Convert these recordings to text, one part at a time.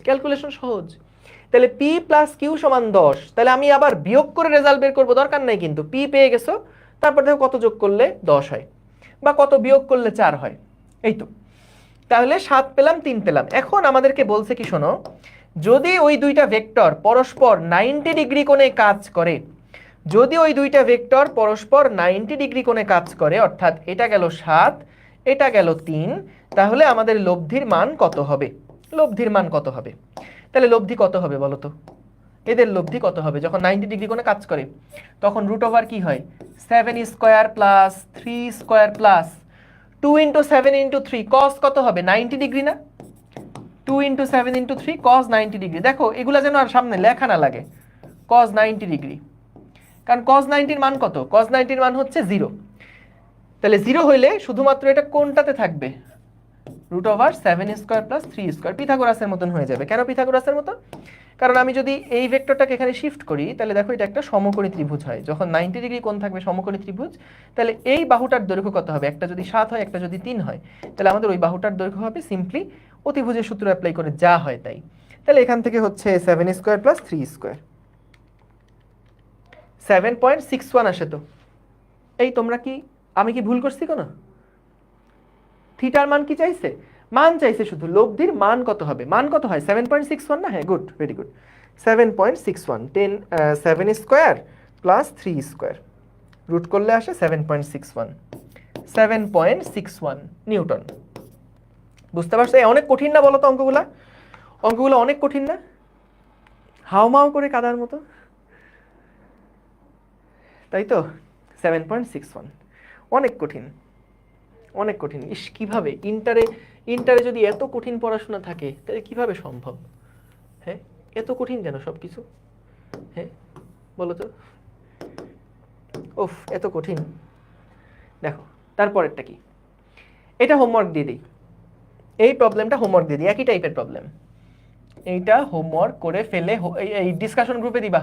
Calculation সহজ। তাহলে P plus Q সমান 10, তাহলে আমি আবার বিয়োগ করে রেজাল্ট বের করবো দরকার নাই, কিন্তু পি পেয়ে গেছো, তারপর দেখো কত যোগ করলে 10 হয় বা কত বিয়োগ করলে 4 হয়, এই তো। তাহলে 7 পেলাম 3 পেলাম। এখন আমাদেরকে বলছে কি শোনো, যদি ওই দুইটা ভেক্টর পরস্পর 90 ডিগ্রি কোণে কাজ করে, যদি ওই দুইটা ভেক্টর পরস্পর 90 ডিগ্রি কোণে কাজ করে, অর্থাৎ এটা গেল 7 এটা গেল 3, তাহলে আমাদের লব্ধির মান কত হবে? লব্ধির মান কত হবে? তাহলে লব্ধি কত হবে বলো তো? এদের লব্ধি কত হবে যখন 90 ডিগ্রি কোণে কাজ করে? তখন রুট ওভার কি হয়, 7 square plus 3 square plus 2 into 7 into 3 কস কত হবে, 90 ডিগ্রি না? 2 ইন্টু 7 ইন্টু 3 কস 90 ডিগ্রি। দেখো এগুলা যেন আর সামনে লেখা না লাগে, কস 90 ডিগ্রি, কারণ cos 90 এর মান কত? cos 90 এর মান হচ্ছে 0। তাহলে 0 হইলে শুধুমাত্র এটা কোনটাতে থাকবে? Root over 7 square plus 3 square, পিথাগোরাসের মতন হয়ে যাবে। কেন পিথাগোরাসের মতো? কারণ আমি যদি এই ভেক্টরটাকে এখানে শিফট করি, তাহলে দেখো এটা একটা সমকোণী ত্রিভুজ হয়। যখন 90 ডিগ্রি কোণ থাকবে সমকোণী ত্রিভুজ, তাহলে এই বাহুটার দৈর্ঘ্য কত হবে? একটা যদি 7 হয় একটা যদি 3 হয়, তাহলে আমাদের ওই বাহুটার দৈর্ঘ্য হবে সিম্পলি অতিভুজের সূত্র অ্যাপ্লাই করে যা হয় তাই। তাহলে এখান থেকে হচ্ছে 7 স্কোয়ার প্লাস 3 স্কোয়ার, 7.61 আসে। তো এই তোমরা কি, আমি কি ভুল করছি কোনো? থিটার মান কি চাইছে? মান চাইছে শুধু, লব্ধির মান কত হবে? মান কত হয়? 7.61 না? হ্যাঁ, good, very good. 7.61, 7 square plus 3 square, root করলে আসে 7.61, 7.61 নিউটন। বুঝতে পারছো? অনেক কঠিন না বলো তো অঙ্কগুলা? অঙ্কগুলো অনেক কঠিন না? হাওমাও করে কাদার মতো, তাই তো? 7.61 অনেক কঠিন, অনেক কঠিন। ইস, কিভাবে ইন্টারে যদি এত কঠিন পড়াশোনা থাকে তাহলে কিভাবে সম্ভব? হ্যাঁ, এত কঠিন কেন সব কিছু? হ্যাঁ বলো তো, ওফ এত কঠিন। দেখো তারপরেরটা কি, এটা হোমওয়ার্ক দিয়ে দিই, এই প্রবলেমটা হোমওয়ার্ক দিয়ে দিই, একই টাইপের প্রবলেম। এইটা হোমওয়ার্ক করে ফেলে এই ডিসকাশন গ্রুপে দিবা,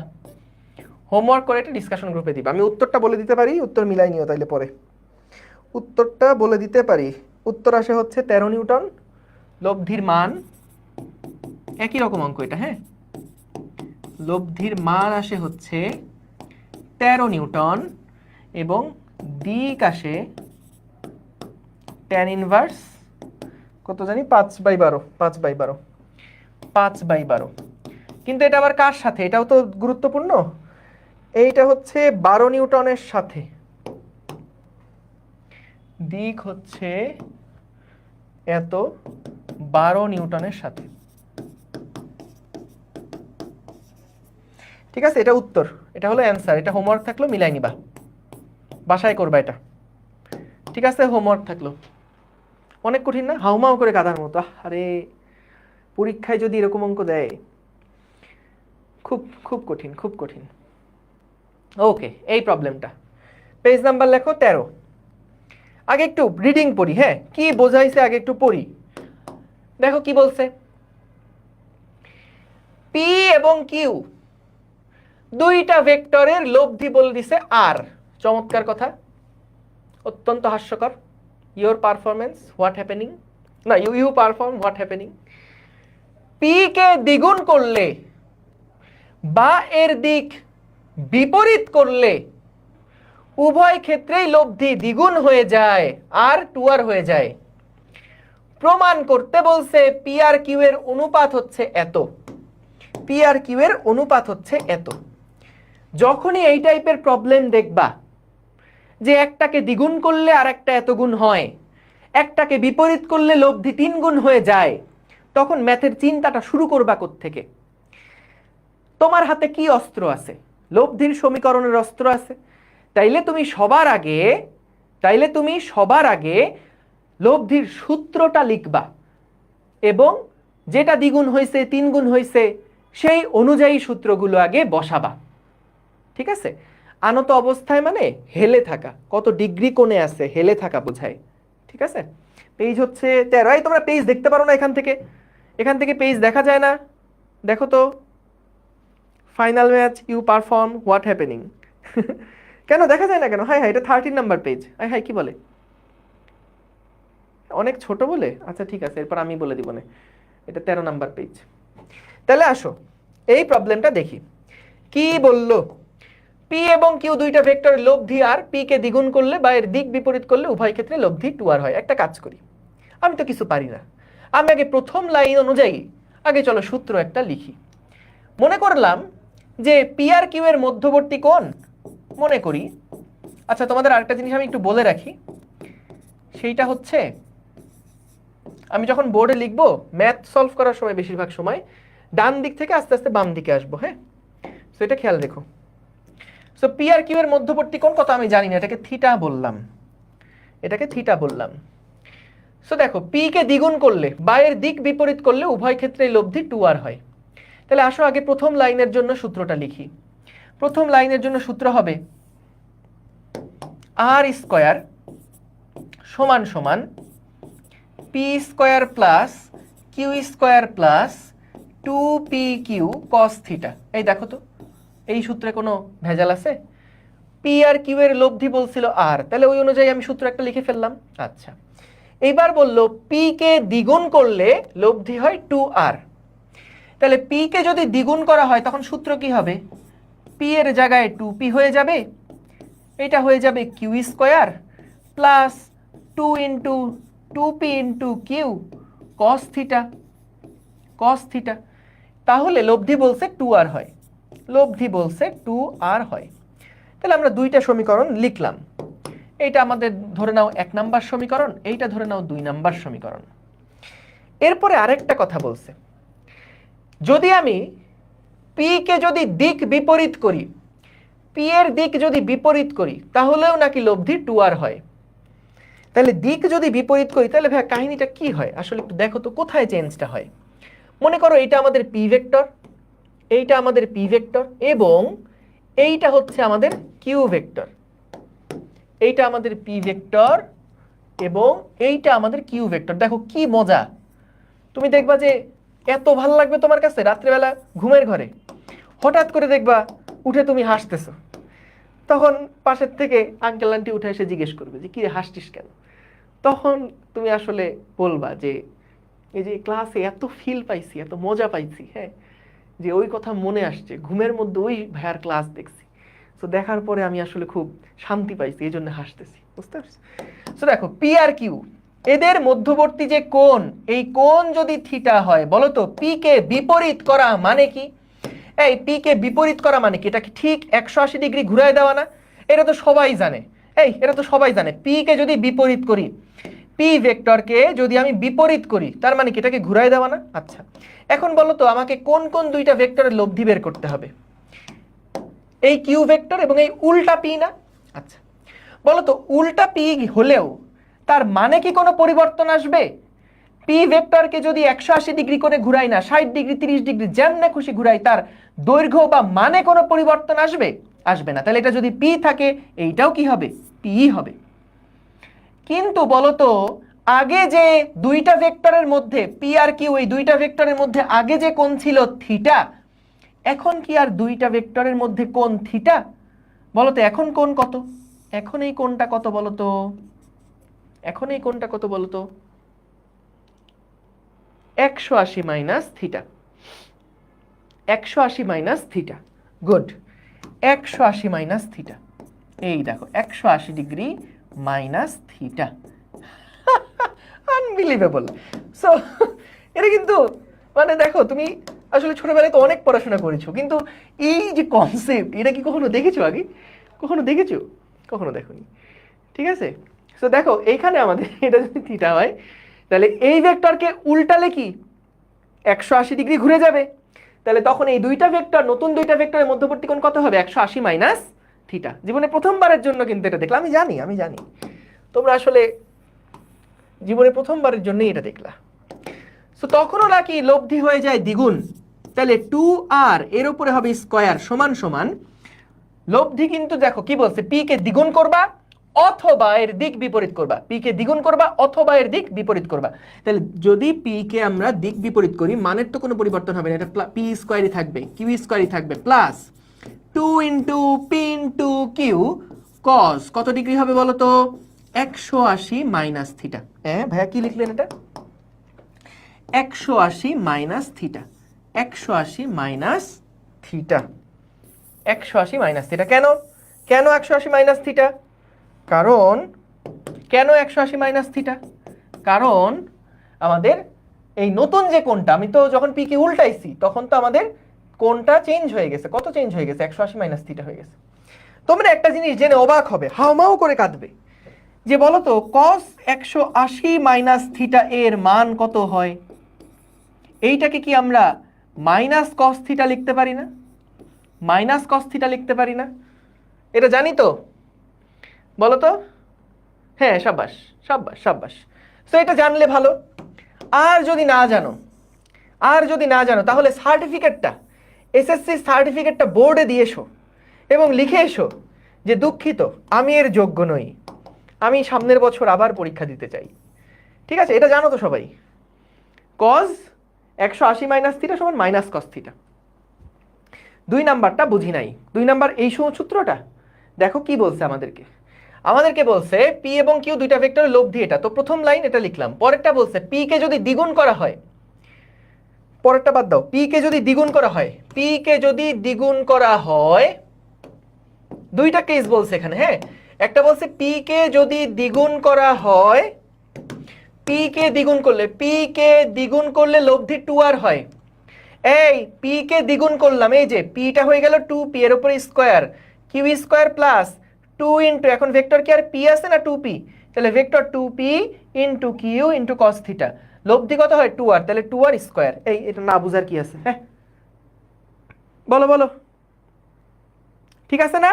হোমওয়ার্ক করে এটা ডিসকাশন গ্রুপে দিবা। আমি উত্তরটা বলে দিতে পারি, উত্তর মিলাই নিও তাইলে পরে। উত্তরটা বলে দিতে পারি, উত্তর আসে হচ্ছে 13 নিউটন। লব্ধির মান, একই রকম অঙ্ক এটা, হ্যাঁ, লব্ধির মান আসে হচ্ছে 13 নিউটন এবং দিক আসে tan ইনভার্স কত জানি 5/12, 5/12, 5/12। কিন্তু এটা আবার কার সাথে? এটাও তো গুরুত্বপূর্ণ। এইটা হচ্ছে 12 নিউটনের সাথে, দিক হচ্ছে এত 12 নিউটনের সাথে। ঠিক আছে, এটা উত্তর, এটা হলো অ্যান্সার। এটা হোমওয়ার্ক থাকলো, মিলাই নিবা, বাসায় করবা এটা। ঠিক আছে, হোমওয়ার্ক থাকলো। অনেক কঠিন না? হাউমাউ করে কাদার মতো। আরে পরীক্ষায় যদি এরকম অঙ্ক দেয়, খুব খুব কঠিন, খুব কঠিন। ওকে, এই প্রবলেমটা পেজ নাম্বার লেখো 13। আগে একটু রিডিং পড়ি, হ্যাঁ, কি বোঝাইছে আগে একটু পড়ি। দেখো কি বলছে, পি এবং কিউ দুইটা ভেক্টরের লব্ধি বলে দিছে আর। চমৎকার কথা, অত্যন্ত হাস্যকর। ইউর পারফরমেন্স হোয়াট হ্যাপেনিং, না you perform what happening. P কে দ্বিগুণ করলে বা এর দিক বিপরীত করলে উভয় ক্ষেত্রেই লব্ধি দ্বিগুণ হয়ে যায় আর 2r হয়ে যায়। প্রমাণ করতে বলছে পি আর কিউ এর অনুপাত হচ্ছে এত, পি আর কিউ এর অনুপাত হচ্ছে এত। যখনই এই টাইপের প্রবলেম দেখবা যে একটাকে দ্বিগুণ করলে আর একটা এত গুণ হয়, একটাকে বিপরীত করলে লব্ধি 3 গুণ হয়ে যায়, তখন ম্যাথের চিন্তাটা শুরু করবা কোত্থেকে? তোমার হাতে কি অস্ত্র আছে? লব্ধির সমীকরণের অস্ত্র আছে। তাইলে তুমি সবার আগে লব্ধির সূত্রটা লিখবা এবং যেটা দ্বিগুণ হয়েছে 3 গুণ হয়েছে সেই অনুযায়ী সূত্রগুলো আগে বসাবা। ঠিক আছে? আনত অবস্থায় মানে হেলে থাকা, কত ডিগ্রি কোণে আছে হেলে থাকা বোঝায়। ঠিক আছে, পেজ হচ্ছে 13। তোমরা পেজ দেখতে পারো না এখান থেকে? এখান থেকে পেজ দেখা যায় না? দেখো তো, final match you perform what happening. কেন দেখা যায় না কেন? হাই হাই, এটা 13 নাম্বার পেজ। হাই হাই, কি বলে? অনেক ছোট বলে? আচ্ছা ঠিক আছে, এরপর আমি বলে দিব না, এটা 13 নাম্বার পেজ। তাহলে আসো এই প্রবলেমটা দেখি কি বললো। পি এবং কিউ দুইটা ভেক্টরের লব্ধি আর, পি কে দ্বিগুণ করলে বা এর দিক বিপরীত করলে উভয় ক্ষেত্রে লব্ধি 2r হয়। একটা কাজ করি, আমি তো কিছু পারি না, আমি আগে প্রথম লাইন অনুযায়ী আগে চলো সূত্র একটা লিখি। মনে করলাম যে পি আর কিউ এর মধ্যবর্তী কোণ, মনে করি, আচ্ছা তোমাদের আরেকটা জিনিস আমি একটু বলে রাখি, সেইটা হচ্ছে আমি যখন বোর্ডে লিখবো ম্যাথ সলভ করার সময় বেশিরভাগ সময় ডান দিক থেকে আস্তে আস্তে বাম দিকে আসবো, হ্যাঁ, তো এটা খেয়াল রেখো। সো পি আর কিউ এর মধ্যবর্তী কোণ কত আমি জানি না, এটাকে থিটা বললাম, এটাকে থিটা বললাম। সো দেখো পি কে দ্বিগুণ করলে বা এর দিক বিপরীত করলে উভয় ক্ষেত্রে লব্ধি 2r হয়। তাহলে আসো আগে প্রথম লাইনের জন্য সূত্রটা লিখি। প্রথম লাইনের জন্য সূত্র হবে r স্কয়ার সমান সমান P square plus Q square plus 2pq cos theta. এই দেখো তো এই সূত্রে কোনো ভেজাল আছে? পি আর কিউ এর লব্ধি বলছিল আর, তাহলে ওই অনুযায়ী আমি সূত্র একটা লিখে ফেললাম। আচ্ছা, এইবার বললো পি কে দ্বিগুণ করলে লব্ধি হয় 2r। তাহলে পি কে যদি দ্বিগুণ করা হয় তখন সূত্র কি হবে? পি এর জায়গায় 2p হয়ে যাবে, এটা হয়ে যাবে Q square plus 2 into 2p into Q cos theta, cos theta. তাহলে লব্ধি বলছে 2r হয়, লব্ধি বলছে 2r হয়। তাহলে আমরা দুইটা সমীকরণ লিখলাম, এইটা আমাদের ধরে নাও 1 নাম্বার সমীকরণ, এইটা ধরে নাও 2 নাম্বার সমীকরণ। এরপরে আরেকটা কথা বলছে, যদি আমি পি কে যদি দিক বিপরীত করি, পি এর দিক যদি বিপরীত করি তাহলেও নাকি লব্ধি 2r হয়। তাহলে দিক যদি বিপরীত করি তাহলে ভাই কাহিনীটা কি হয় আসলে একটু দেখো তো, কোথায় চেঞ্জটা হয়। মনে করো এইটা আমাদের পি ভেক্টর, এইটা আমাদের পি ভেক্টর এবং এইটা হচ্ছে আমাদের কিউ ভেক্টর, এইটা আমাদের পি ভেক্টর এবং এইটা আমাদের কিউ ভেক্টর। দেখো কি মজা, তুমি দেখবা যে এত ভালো লাগবে তোমার কাছে রাত্রেবেলা ঘুমের ঘরে, হঠাৎ করে দেখবা উঠে তুমি হাসতেছো, তখন পাশের থেকে আঙ্কেল আন্টি উঠে এসে জিজ্ঞেস করবে যে কি রে হাসছিস কেন, তখন তুমি আসলে বলবা যে এই যে ক্লাসে এত ফিল পাইছি, এত মজা পাইছি, হ্যাঁ, যে ওই কথা মনে আসছে, ঘুমের মধ্যে ওই ভাইয়ার ক্লাস দেখছি, তো দেখার পরে আমি আসলে খুব শান্তি পাইছি, এই জন্য হাসতেছি, বুঝতে পারছি। তো দেখো পি আর কিউ এদের মধ্যবর্তী যে কোণ, এই কোণ যদি থিটা হয়, বলো তো পি কে বিপরীত করা মানে কি? এই পি কে বিপরীত করা মানে কি? এটা কি ঠিক 180 ডিগ্রি ঘুরায় দেওয়া না? এটা তো সবাই জানে, এই এটা তো সবাই জানে, পি কে যদি বিপরীত করি, পি ভেক্টরকে যদি আমি বিপরীত করি তার মানে কি এটাকে ঘুরায় দেওয়া না? আচ্ছা, এখন বলো তো আমাকে কোন কোন দুইটা ভেক্টরের লব্ধি বের করতে হবে? এই কিউ ভেক্টর এবং এই উল্টা পি না? আচ্ছা, বলো তো উল্টা পি হলেও তার মানে কি কোনো পরিবর্তন আসবে? পি ভেক্টরকে যদি 180 ডিগ্রি করে ঘুরাই না, 60 ডিগ্রি 30 ডিগ্রি যেমনে খুশি ঘুরাই, তার দৈর্ঘ্য বা মানে কোনো পরিবর্তন আসবে? আসবে না। তাহলে এটা যদি পি থাকে এইটাও কি হবে? পি হবে। কিন্তু বলতো আগে যে দুইটা ভেক্টরের মধ্যে পি আর কিউ, এই দুইটা ভেক্টরের মধ্যে আগে যে কোণ ছিল থিটা, এখন কি আর দুইটা ভেক্টরের মধ্যে কোণ থিটা? বলতো এখন কোণ কত? এখন এই কোণটা কত বলতো? এখন এই কোণটা কত বলতো? 180 minus theta, 180 minus theta. Good, 180 minus theta, এই দেখো 180 degree minus theta. Unbelievable. So এটা কিন্তু মানে দেখো তুমি আসলে ছোটবেলায় তো অনেক পড়াশোনা করেছো, কিন্তু এই যে কনসেপ্ট এটা কি কখনো দেখেছো আগে? কখনো দেখেছো? কখনো দেখোনি, ঠিক আছে। সো দেখো এইখানে আমাদের এটা যদি থিটা হয় তাহলে এই ভেক্টরকে উল্টালে কি 180 ডিগ্রি ঘুরে যাবে, তাহলে তখন এই দুইটা ভেক্টর, নতুন দুইটা ভেক্টরের মধ্যবর্তী কোণ কত হবে? 180 মাইনাস থিটা। জীবনে প্রথমবারের জন্য কিন্তু এটা দেখলাম, আমি জানি তোমরা আসলে জীবনে প্রথমবারের জন্যই এটা দেখলা। সো তখনও নাকি লব্ধি হয়ে যায় দ্বিগুণ, তাহলে 2r এর উপরে হবে স্কয়ার সমান সমান লব্ধি কিন্তু দেখো কি বলছে, পি কে দ্বিগুণ করবা অথবা এর দিক বিপরীত করবা, পি কে দ্বিগুণ করবা অথবা এর দিক বিপরীত করবা। তাহলে যদি পি কে আমরা দিক বিপরীত করি, মানের তো কোনো পরিবর্তন হবে না, এটা পি স্কয়ারই থাকবে, কিউ স্কয়ারই থাকবে, plus 2 into P into Q cos কত ডিগ্রি হবে বলো তো? 180 মাইনাস থিটা। হ্যাঁ ভাইয়া কি লিখলেন এটা? 180 minus theta, 180 minus theta. 180 minus theta কেন? কেন 180 মাইনাস থিটা? কারণ কেন 180 মাইনাস থিটা? কারণ আমাদের এই নতুন যে কোণটা, আমি তো যখন পি কে উল্টাইছি তখন তো আমাদের কোণটা চেঞ্জ হয়ে গেছে। কত চেঞ্জ হয়ে গেছে? 180 মাইনাস থিটা হয়ে গেছে। তোমরা একটা জিনিস জেনে অবাক হবে, হাউমাউ করে কাঁদবে, যে বলো তো cos 180 মাইনাস থিটা এর মান কত হয়? এইটাকে কি আমরা মাইনাস কস থিটা লিখতে পারি না? মাইনাস কস থিটা লিখতে পারি না? এটা জানি তো, বলো তো। হ্যাঁ, সাব্বাস সাব্বাস সাব্বাস। তো এটা জানলে ভালো। আর যদি না জানো তাহলে সার্টিফিকেটটা, এসএসসি সার্টিফিকেটটা বোর্ডে দিয়ে এসো এবং লিখে এসো যে দুঃখিত, আমি এর যোগ্য নই, আমি সামনের বছর আবার পরীক্ষা দিতে চাই। ঠিক আছে? এটা জানো তো সবাই, কজ 180 মাইনাস থিটা সমান মাইনাস কস থিটা। 2 নাম্বারটা বুঝি নাই। 2 নাম্বার এই সূত্রটা দেখো কি বলছে আমাদেরকে বলছে পি এবং কিউ দুইটা ভেক্টরের লব্ধি এটা। তো প্রথম লাইন এটা লিখলাম। পরেরটা বলছে পি কে যদি দ্বিগুণ করা হয়, পরেরটা বাদ দাও, পি কে যদি দ্বিগুণ করা হয়, দুইটা কেস বলছে এখানে। হ্যাঁ, একটা বলছে পি কে যদি দ্বিগুণ করা হয়, পি কে দ্বিগুণ করলে লব্ধি 2r হয়। এই পি কে দ্বিগুণ করলাম, এই যে পিটা হয়ে গেল 2p, এর উপরে square, q square plus 2 into, এখন ভেক্টর কি আর পি আছে না 2p, তাহলে vector 2p into q into cos theta, লব্ধি কত হয় 2r, তাহলে 2r স্কয়ার। এই এটা না বুঝার কি আছে? হ্যাঁ, বলো ঠিক আছে না?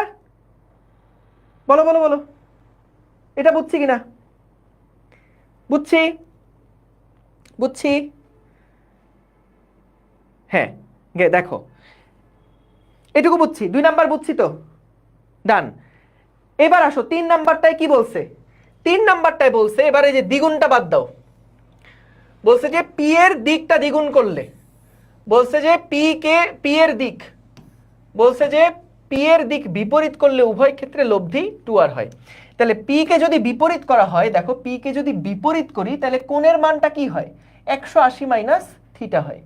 বলো এটা বুঝছি কিনা? বুঝছি। হ্যাঁ, দেখো এটুকু বুঝছি, 2 নাম্বার বুঝছি তো, ডান। এবার আসো 3 নাম্বারটায় কি বলছে? 3 নাম্বারটায় বলছে এবারে যে দ্বিগুণটা বাদ দাও, বলছে যে পি এর দিকটা দ্বিগুণ করলে, বলছে যে পি এর দিক বিপরীত করলে উভয় ক্ষেত্রে লব্ধি 2r হয়। তাহলে পি কে যদি বিপরীত করা হয়, দেখো পি কে যদি বিপরীত করি তাহলে কোণের মানটা কি হয়? 180 মাইনাস থিটা হয়।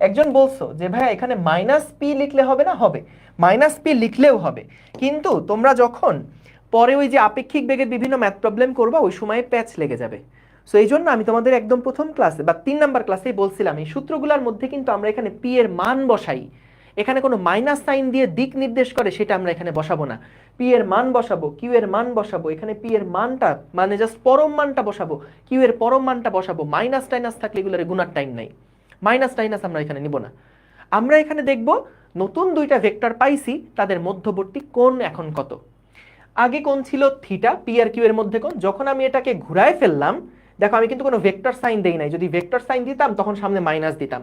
একজন বলছো যে ভাই এখানে মাইনাস পি লিখলে হবে না? হবে, মাইনাস পি লিখলেও হবে, কিন্তু তোমরা যখন পরে ওই যে আপেক্ষিক বেগের বিভিন্ন ম্যাথ প্রবলেম করবা ওই সময় প্যাচ লেগে যাবে। সো এই জন্য আমি তোমাদের একদম প্রথম ক্লাসে বা 3 নাম্বার ক্লাসেই বলছিলাম এই সূত্রগুলোর মধ্যে কিন্তু আমরা এখানে পি এর মান বসাই, এখানে কোনো মাইনাস সাইন দিয়ে দিক নির্দেশ করে সেটা আমরা এখানে বসাবো না। পি এর মান বসাবো, কিউ এর মান বসাবো, এখানে পি এর মানটা মানে জাস্ট পরম মানটা বসাবো, কিউ এর পরম মানটা বসাবো। মাইনাস টাইনাস থাকলে এগুলোর গুণার টাইম নাই, মাইনাস টাইনাস আমরা এখানে নিব না। আমরা এখানে দেখব নতুন দুইটা ভেক্টর পাইছি, তাদের মধ্যবর্তী কোণ এখন কত। আগে কোণ ছিল থিটা, পি আর কিউ এর মধ্যে কোণ। যখন আমি এটাকে ঘুরায় ফেললাম, দেখো আমি কিন্তু কোনো ভেক্টর সাইন দেই নাই, যদি ভেক্টর সাইন দিতাম তখন সামনে মাইনাস দিতাম,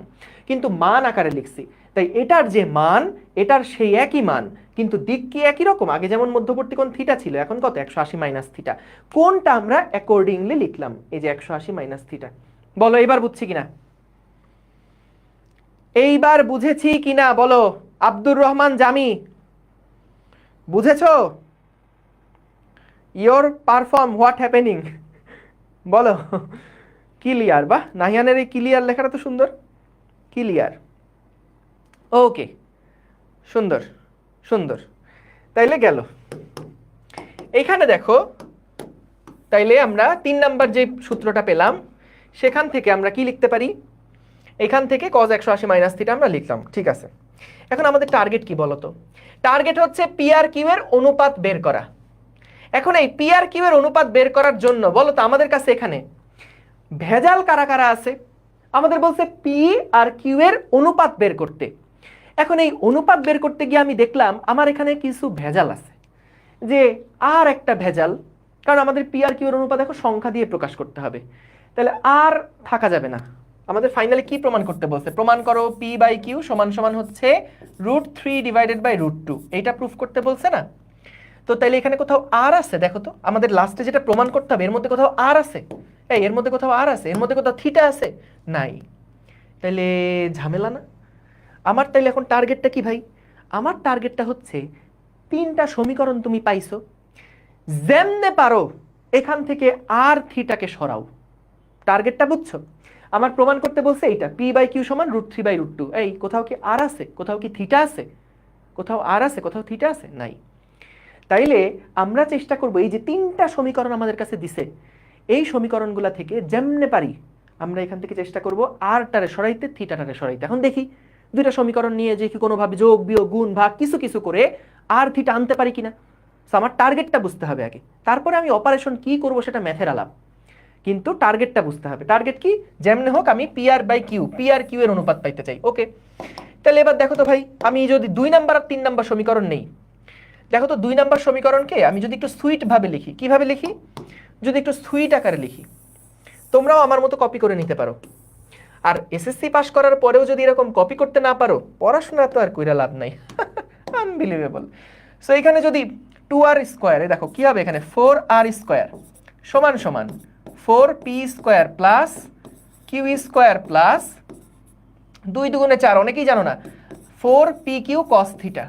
কিন্তু মান আকারে লিখছি। তাই এটার যে মান, এটার সেই একই মান, কিন্তু দিক কি একই রকম। আগে যেমন মধ্যবর্তী কোণ থিটা ছিল, এখন কত? 180 মাইনাস থিটা। কোণটা আমরা অ্যাকর্ডিংলি লিখলাম, এই যে 180 মাইনাস থিটা। বলো এবার বুঝছি কিনা? এইবার বুঝেছি কিনা বলো? আব্দুর রহমান জামি, বুঝেছো? ইয়োর পারফর্ম হোয়াট হ্যাপেনিং, বলো। ক্লিয়ার? বাহ, নাহিয়ানের এই ক্লিয়ার লেখাটা তো সুন্দর, ক্লিয়ার। ওকে, সুন্দর। তাইলে গেল। এখানে দেখো, তাইলে আমরা 3 নাম্বার যে সূত্রটা পেলাম সেখান থেকে আমরা কি লিখতে পারি? এখান থেকে cos 180 মাইনাস থিটা আমরা লিখলাম, ঠিক আছে। এখন আমাদের টার্গেট কি বলতো? টার্গেট হচ্ছে পি আর কিউ এর অনুপাত বের করা। এখন এই পি আর কিউ এর অনুপাত বের করার জন্য বলো তো আমাদের কাছে এখানে ভেজাল কারা কারা আছে? আমাদের বলছে পি আর কিউ এর অনুপাত বের করতে। এখন এই অনুপাত বের করতে গিয়ে আমি দেখলাম আমার এখানে কিছু ভেজাল আছে, যে আর একটা ভেজাল, কারণ আমাদের পি আর কিউ এর অনুপাত দেখো সংখ্যা দিয়ে প্রকাশ করতে হবে, তাহলে আর থাকা যাবে না। আমাদের ফাইনালি কি প্রমাণ করতে বলছে? প্রমাণ করো পি বাই কিউ সমান সমান হচ্ছে √3 ডিভাইডেড বাই √2, এইটা প্রুফ করতে বলছে না? তো তাইলে এখানে কোথাও আর আছে? দেখো তো আমাদের লাস্টে যেটা প্রমাণ করতে হবে এর মধ্যে কোথাও আর আছে? এর মধ্যে কোথাও আর আছে? এর মধ্যে কোথাও থিটা আছে? নাই। তাইলে ঝামেলা না? আমার তাইলে এখন টার্গেটটা কি ভাই? আমার টার্গেটটা হচ্ছে 3টা সমীকরণ তুমি পাইছো, যেমনে পারো এখান থেকে আর থিটাকে সরাও। টার্গেটটা বুঝছো? আমার প্রমাণ করতে বলছে এইটা p/q সমান √3/√2। এই কোথাও কি আর আছে, কোথাও কি থিটা আছে, কোথাও আর আছে, কোথাও থিটা আছে? নাই। তাইলে আমরা চেষ্টা করব এই যে তিনটা সমীকরণ আমাদের কাছে দিছে, এই সমীকরণগুলো থেকে যেমনে পারি আমরা এখান থেকে চেষ্টা করব আরটারে সরাইতে, থিটাটারে সরাইতে। এখন দেখি দুইটা সমীকরণ নিয়ে যে কি কোনোভাবে যোগ বিয়োগ গুণ ভাগ কিছু কিছু করে আর থিটা আনতে পারি কিনা। আমার টার্গেটটা বুঝতে হবে আগে, তারপরে আমি অপারেশন কি করব সেটা ম্যাথের আলাপ, কিন্তু টার্গেটটা বুঝতে হবে। টার্গেট কি? যেমনে হোক আমি পি/কিউ এর অনুপাত পাইতে চাই। ওকে, তাহলে এবার দেখো তো ভাই, আমি যদি 2 নাম্বার আর 3 নাম্বার সমীকরণ নেই, দেখো তো 2 নাম্বার সমীকরণকে আমি যদি একটু সুইট ভাবে লিখি, কিভাবে লিখি? যদি একটু সুইট আকারে লিখি, তোমরাও আমার মতো কপি করে নিতে পারো। আর এসএসসি পাস করার পরেও যদি এরকম কপি করতে না পারো, পড়াশোনা তো আর কইরা লাভ নাই। আনবিলিভেবল। সো এখানে যদি 2r² দেখো কি হবে, এখানে 4r² সমান সমান 4p² প্লাস q² প্লাস 2 দুগুণে 4, অনেকেই জানো না, 4pq cos থিটা।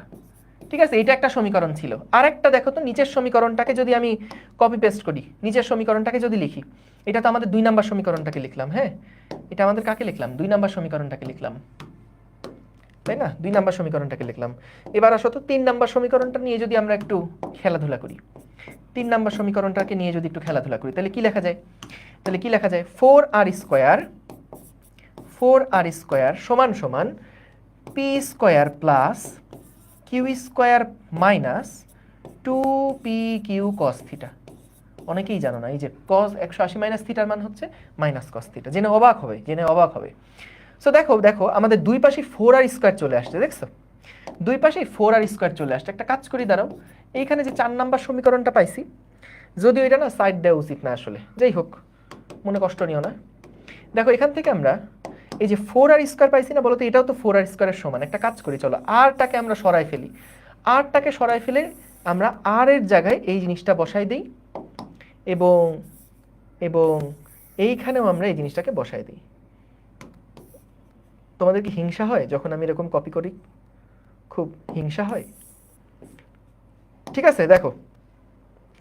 ঠিক আছে, এটা একটা সমীকরণ ছিল। আরেকটা দেখো তো, নিচের সমীকরণটাকে যদি আমি কপি পেস্ট করি, নিচের সমীকরণটাকে যদি লিখি, এটা তো আমাদের 2 নাম্বার সমীকরণটাকে লিখলাম। হ্যাঁ, এটা আমাদের কাকে লিখলাম? 2 নাম্বার সমীকরণটাকে লিখলাম, তাই না? 2 নাম্বার সমীকরণটাকে লিখলাম। এবার আসো তো 3 নাম্বার সমীকরণটা নিয়ে যদি আমরা একটু খেলাধুলা করি, 3 নাম্বার সমীকরণটাকে নিয়ে যদি একটু খেলাধুলা করি, তাহলে কি লেখা যায়? তাহলে কি লেখা যায়? 4r² সমান সমান p² plus q² minus 2pq cos theta. অনেকেই জানো না এই যে cos 180 মাইনাস থিটার মান হচ্ছে মাইনাস cos থিটা। জেনে অবাক হবে, জেনে অবাক হবে। সো দেখো দেখো আমাদের দুই পাশে 4r² চলে আসছে, দেখছো? দুই পাশে 4r² চলে আসছে। একটা কাজ করি, দাঁড়াও, এইখানে যে 4 নাম্বার সমীকরণটা পাইছি, যদিও এটা না সাইড দেওয়া উচিত না আসলে, যাই হোক মনে কষ্ট নিও না। দেখো এখান থেকে আমরা এই যে 4r² পাইছি না, বলতো এটাও তো 4r² এর সমান। একটা কাজ করি, চলো আরটাকে আমরা সরাই ফেলি। আরটাকে সরাই ফেলে আমরা আর এর জায়গায় এই জিনিসটা বসাই দিই, এবং এবং এইখানেও আমরা এই জিনিসটাকে বসাই দিই। তোমাদের কি হিংসা হয় যখন আমি এরকম কপি করি? খুব হিংসা হয়। ঠিক আছে, দেখো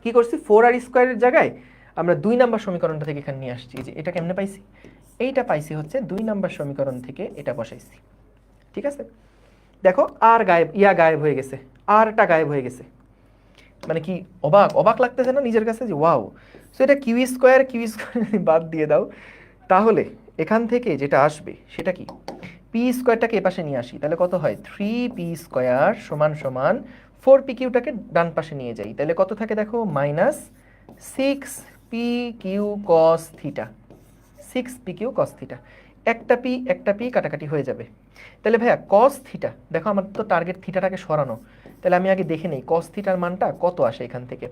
কি করছি, 4r² এর জায়গায় আমরা 2 নাম্বার সমীকরণটা থেকে এখানে নিয়ে আসছি। যে এটা কেমনে পাইছি? এইটা পাইছি হচ্ছে 2 নাম্বার সমীকরণ থেকে এটা বসাইছি। ঠিক আছে, দেখো আর গায়েব, গায়েব হয়ে গেছে, আরটা গায়েব হয়ে গেছে। মানে কি অবাক অবাক লাগতেছে না নিজের কাছে যে ওয়াও। সো এটা কিউ² বাদ দিয়ে দাও, তাহলে এখান থেকে যেটা আসবে সেটা কি? p²টাকে এপাশে নিয়ে আসি, তাহলে কত হয়? 3p² সমান সমান 4pqটাকে ডান পাশে নিয়ে যাই, তাহলে কত থাকে দেখো? Minus 6pq cos theta. 6pq cos theta, একটা p কাটাকাটি হয়ে যাবে। তাহলে ভাইয়া cos থিটা, দেখো আমার তো টার্গেট থিটাটাকে সরানো, তাহলে আমি আগে দেখে নেই cos থিটার মানটা কত আসে এখান থেকে।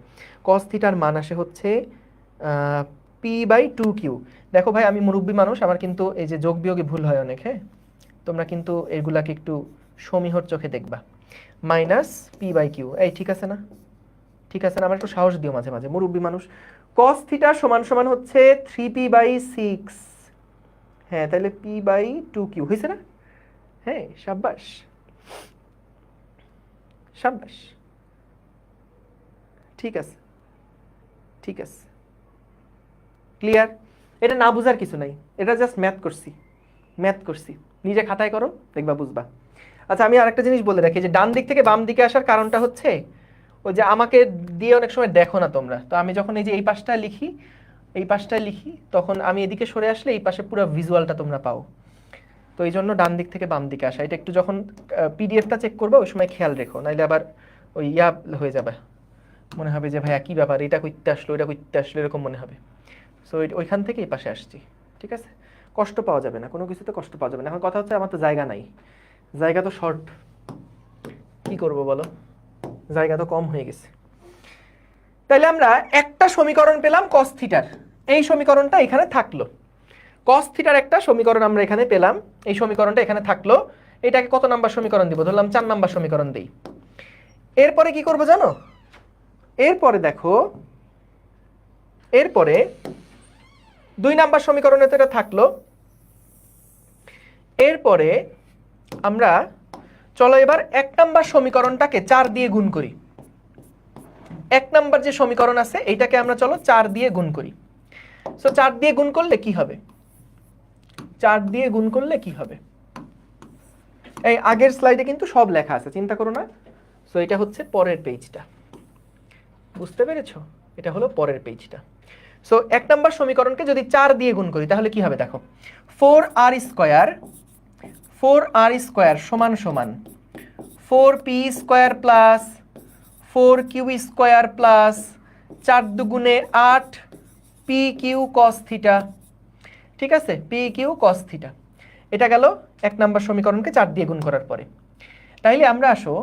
cos থিটার মান আসে হচ্ছে p/2q। দেখো ভাই আমি মুরব্বী মানুষ, আমার কিন্তু এই যে যোগ বিয়োগে ভুল হয় অনেক। হ্যাঁ, তোমরা কিন্তু এগুলাকে একটু সমীহর চোখে দেখবা। মাইনাস p/q, এই ঠিক আছে না? ঠিক আছে না? আমার একটু সাহস দিও মাঝে মাঝে, মুরব্বী মানুষ। cos থিটা সমান সমান হচ্ছে 3p/6। হ্যাঁ, তাহলে p/2q হয়েছে না? হ্যাঁ, সাব্বাস সাব্বাস, ঠিক আছে ঠিক আছে, ক্লিয়ার? এটা না বুঝার কিছু নাই, এটা জাস্ট ম্যাথ করছি, নিজে খাতায় করো, দেখবা বুঝবা। আচ্ছা, আমি আরেকটা জিনিস বলে রাখি, যে ডান দিক থেকে বাম দিকে আসার কারণটা হচ্ছে ওই যে আমাকে দিয়ে অনেক সময় দেখো না তোমরা, তো আমি যখন এই যে এই পাশটায় লিখি তখন আমি এদিকে সরে আসলে এই পাশে পুরো ভিজুয়ালটা তোমরা পাও। তো এই জন্য ডান দিক থেকে বাম দিকে আসা, এটা একটু যখন পিডিএফটা চেক করবে ওই সময় খেয়াল রেখো, নাইলে আবার ওই হয়ে যাবে, মনে হবে যে ভাই একই ব্যাপার, এটা করতে আসলো এরকম মনে হবে। সো ওইখান থেকে এই পাশে আসছি, ঠিক আছে? কষ্ট পাওয়া যাবে না, কোনো কিছুতে কষ্ট পাওয়া যাবে না। এখন কথা হচ্ছে আমার তো জায়গা নাই, জায়গা তো শর্ট, কি করব বলো, জায়গা তো কম হয়ে গেছে। তাইলে আমরা একটা সমীকরণ পেলাম cos থিটার, এই সমীকরণটা এখানে থাকলো। cos থিটার একটা সমীকরণ আমরা এখানে পেলাম, এই সমীকরণটা এখানে থাকলো। এটাকে কত নাম্বার সমীকরণ দিব? ধরলাম 4 নাম্বার সমীকরণ দেই। এরপরে কি করব জানো? এরপরে দেখো, এরপরে 2 নাম্বার সমীকরণে তো এটা থাকলো। এরপরে আমরা চলো এবার 1 নাম্বার সমীকরণটাকে 4 দিয়ে গুণ করি। 1 নাম্বার যে সমীকরণ আছে এইটাকে আমরা চলো 4 দিয়ে গুণ করি। সো 4 দিয়ে গুণ করলে কি হবে? 4 দিয়ে গুণ করলে কি হবে? এই আগের স্লাইডে কিন্তু সব লেখা আছে, চিন্তা করো না। সো এটা হচ্ছে পরের পেজটা, বুঝতে পেরেছো? এটা হলো পরের পেজটা। সো 1 নম্বর সমীকরণকে যদি 4 দিয়ে গুণ করি তাহলে কি হবে দেখো, 4r স্কয়ার সমান সমান 4p square plus 4q square plus 4 দুগুণে 8 pq cos থিটা। ঠিক আছে, pq cos থিটা। এটা গেল 1 নম্বর সমীকরণকে 4 দিয়ে গুণ করার পরে। তাইলে আমরা আসো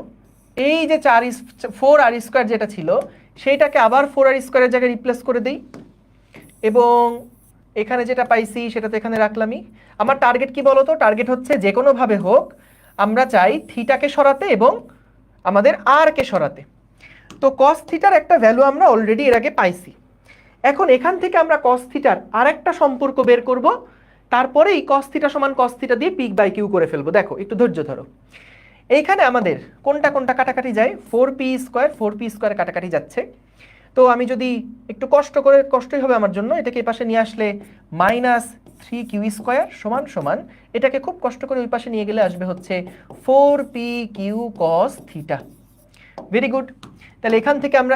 এই যে 4r স্কয়ার যেটা ছিল সেইটাকে আবার 4r স্কয়ারের জায়গায় রিপ্লেস করে দেই, এবং এখানে যেটা পাইছি সেটা তো এখানে রাখলামই। আমার টার্গেট কি বলতো? টার্গেট হচ্ছে যে কোনো ভাবে হোক আমরা চাই থিটাকে সরাতে এবং আমাদের আর কে সরাতে। তো cos থিটার একটা ভ্যালু আমরা অলরেডি এর আগে পাইছি। এখন এখান থেকে আমরা cos থিটার আরেকটা সম্পর্ক বের করব, তারপরেই cos থিটা সমান cos থিটা দিয়ে পি বাই কিউ করে ফেলবো। দেখো একটু ধৈর্য ধরো। এইখানে আমাদের কোনটা কোনটা কাটাকাটি যায়, 4p স্কয়ার কাটাকাটি যাচ্ছে। তো আমি যদি একটু কষ্টই হবে আমার জন্য, এটাকে এই পাশে নিয়ে আসলে -3q স্কয়ার সমান সমান, এটাকে খুব কষ্ট করে ওই পাশে নিয়ে গেলে আসবে হচ্ছে 4pq cos theta. Very good. তাহলে এখান থেকে আমরা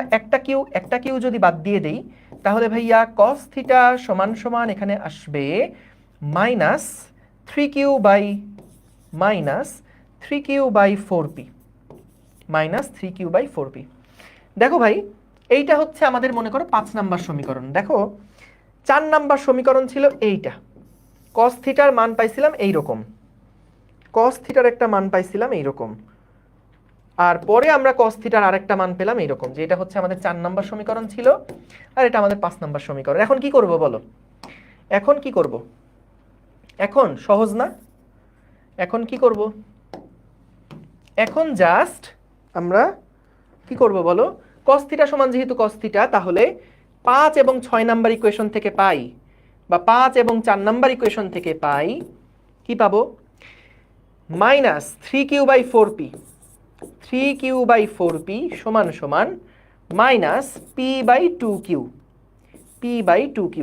একটা কিউ যদি বাদ দিয়ে দেই তাহলে ভাইয়া cos থিটা সমান সমান এখানে আসবে -3q by 4p, -3q by 4p। দেখো ভাই, এইটা হচ্ছে আমাদের মনে করো 5 নাম্বার সমীকরণ। দেখো 4 নাম্বার সমীকরণ ছিল এইটা, cos থিটার মান পাইছিলাম এইরকম, cos থিটার একটা মান পাইছিলাম এইরকম, আর পরে আমরা cos থিটার আরেকটা মান পেলাম এইরকম, যে এটা হচ্ছে আমাদের 4 নাম্বার সমীকরণ ছিল, আর এটা আমাদের 5 নাম্বার সমীকরণ। এখন কি করব বলো? এখন কি করব? এখন সহজ না? এখন কি করব? এখন জাস্ট আমরা কি করব বলো? cos থিটা সমান যেহেতু cos থিটা, তাহলে 5 এবং 6 নাম্বার ইকুয়েশন থেকে পাই, বা 5 এবং 4 নাম্বার ইকুয়েশন থেকে পাই, কি পাবো? -3q by 4p, 3q by 4p সমান সমান -p by 2q, p by 2q।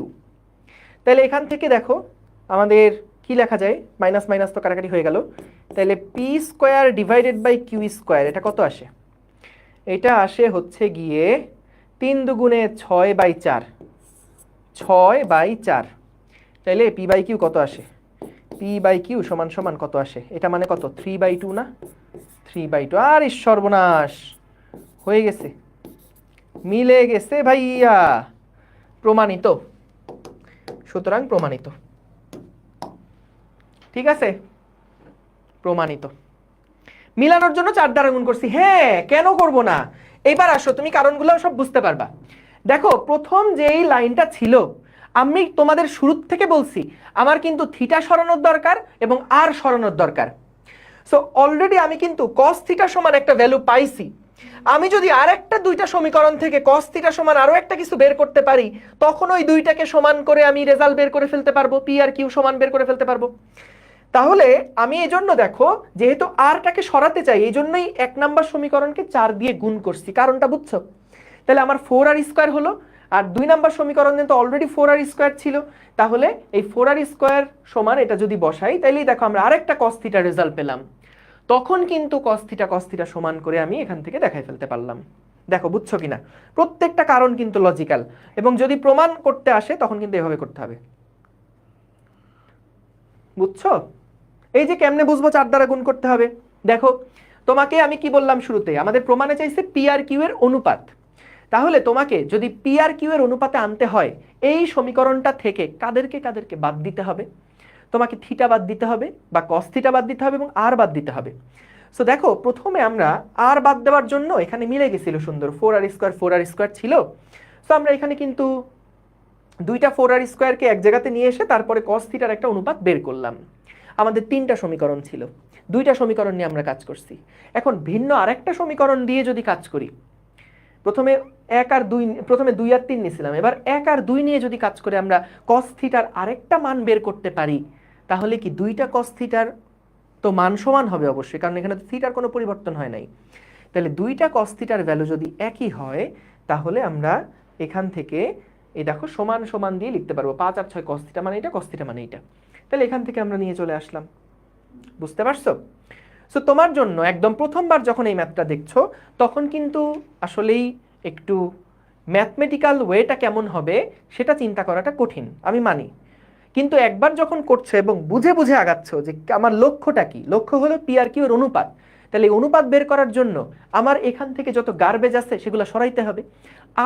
তাহলে এখান থেকে দেখো আমাদের কি লেখা যায়, মাইনাস মাইনাস তো কাটাকাটি হয়ে গেল। তাহলে p square divided by q square, এটা কত আসে? এটা আসে হচ্ছে গিয়ে 3 দুগুণে 6/4, 6/4। তাহলে p বাই q কত আসে? p বাই q সমান সমান কত আসে? এটা মানে কত? 3/2 না? 3/2। আর সর্বনাশ হয়ে গেছে, মিলে গেছে ভাইয়া, প্রমাণিত। সুতরাং প্রমাণিত, ঠিক আছে, প্রমাণিত। মিলানোর জন্য 4 দ্বারা গুণ করছি। হ্যাঁ, কেন করব না? এইবার আসো, তুমি কারণগুলো সব বুঝতে পারবা। দেখো প্রথম যেই লাইনটা ছিল, আমি তোমাদের শুরু থেকে বলছি আমার কিন্তু থিটা সরানোর দরকার এবং আর সরানোর দরকার। সো অলরেডি আমি কিন্তু cos থিটা সমান একটা ভ্যালু পাইছি। আমি যদি আরেকটা দুইটা সমীকরণ থেকে cos থিটা সমান আরো একটা কিছু বের করতে পারি, তখন ওই দুইটাকে সমান করে আমি রেজাল্ট বের করে ফেলতে পারবো, পি আর কিউ সমান বের করে ফেলতে পারবো। তাহলে আমি এই জন্য দেখো, যেহেতু আরটাকে সরাতে চাই, এই জন্যই 1 নাম্বার সমীকরণকে 4 দিয়ে গুণ করছি। কারণটা বুঝছো? তাহলে আমার 4r স্কয়ার হলো, আর 2 নাম্বার সমীকরণ তো অলরেডি 4r স্কয়ার ছিল। তাহলে এই 4r স্কয়ার সমান এটা যদি বসাই, তাইলেই দেখো আমরা আরেকটা cos থিটা রেজাল্ট পেলাম। তখন কিন্তু cos থিটা সমান করে আমি এখান থেকে দেখাই ফেলতে পারলাম। দেখো বুঝছো কিনা? প্রত্যেকটা কারণ কিন্তু লজিক্যাল, এবং যদি প্রমাণ করতে আসে তখন কিন্তু এভাবে করতে হবে। বুঝছো? এই যে কেমনে বুঝবো 4 দ্বারা গুণ করতে হবে, দেখো তোমাকে আমি কি বললাম শুরুতে, আমাদের প্রমাণে চাইছে পি আর কিউ এর অনুপাত। তাহলে তোমাকে যদি পি আর কিউ এর অনুপাতে আনতে হয়, এই সমীকরণটা থেকে কাদেরকে কাদেরকে বাদ দিতে হবে? তোমাকে থিটা বাদ দিতে হবে, বা cos থিটা বাদ দিতে হবে, এবং আর বাদ দিতে হবে। সো দেখো প্রথমে আমরা আর বাদ দেওয়ার জন্য এখানে মিলে গেছিল সুন্দর, 4r স্কয়ার ছিল। সো আমরা এখানে কিন্তু দুইটা 4r স্কয়ারকে এক জায়গাতে নিয়ে এসে তারপরে cos থিটার একটা অনুপাত বের করলাম। আমাদের 3টা সমীকরণ ছিল, 2টা সমীকরণ নিয়ে আমরা কাজ করছি। এখন ভিন্ন আরেকটা সমীকরণ দিয়ে যদি কাজ করি, প্রথমে 2 আর 3 নিয়েছিলাম, এবার 1 আর 2 নিয়ে যদি কাজ করে আমরা cos থিটার আরেকটা মান বের করতে পারি, তাহলে কি 2টা cos থিটার তো মান সমান হবে অবশ্যই, কারণ এখানে তো থিটার কোনো পরিবর্তন হয় নাই। তাহলে 2টা cos থিটার ভ্যালু যদি একই হয়, তাহলে আমরা এখান থেকে এই দেখো সমান সমান দিয়ে লিখতে পারবো, 5 আর 6 cos থিটা মানে এটা, cos থিটা মানে এটা। তাহলে এখান থেকে আমরা নিয়ে চলে আসলাম। বুঝতে পারছো? সো তোমার জন্য একদম প্রথমবার যখন এই ম্যাথটা দেখছো তখন কিন্তু আসলেই একটু ম্যাথমেটিক্যাল ওয়েটা কেমন হবে সেটা চিন্তা করাটা কঠিন, আমি মানি। কিন্তু একবার যখন করছো এবং বুঝে বুঝে আগাচ্ছো যে আমার লক্ষ্যটা কি, লক্ষ্য হলো পি আর কিউ এর অনুপাত, তাহলে এই অনুপাত বের করার জন্য আমার এখান থেকে যত গার্বেজ আছে সেগুলো সরাইতে হবে।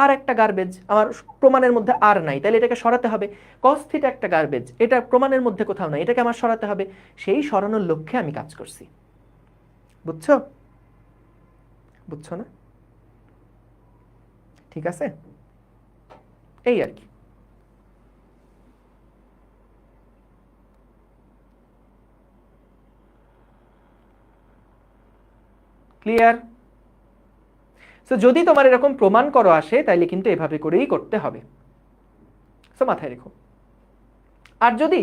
আর একটা গার্বেজ আমার প্রমাণের মধ্যে আর নাই, তাহলে এটাকে সরাতে হবে। কস থিটা একটা গার্বেজ, এটা প্রমাণের মধ্যে কোথাও নাই, এটাকে আমার সরাতে হবে। সেই সরানোর লক্ষ্যে আমি কাজ করছি। বুঝছো? বুঝছো না? ঠিক আছে, এই আর কি। ক্লিয়ার? সো যদি তোমার এরকম প্রমাণ করো আসে তাইলে কিন্তু এভাবে করেই করতে হবে। সো মাথায় রেখো। আর যদি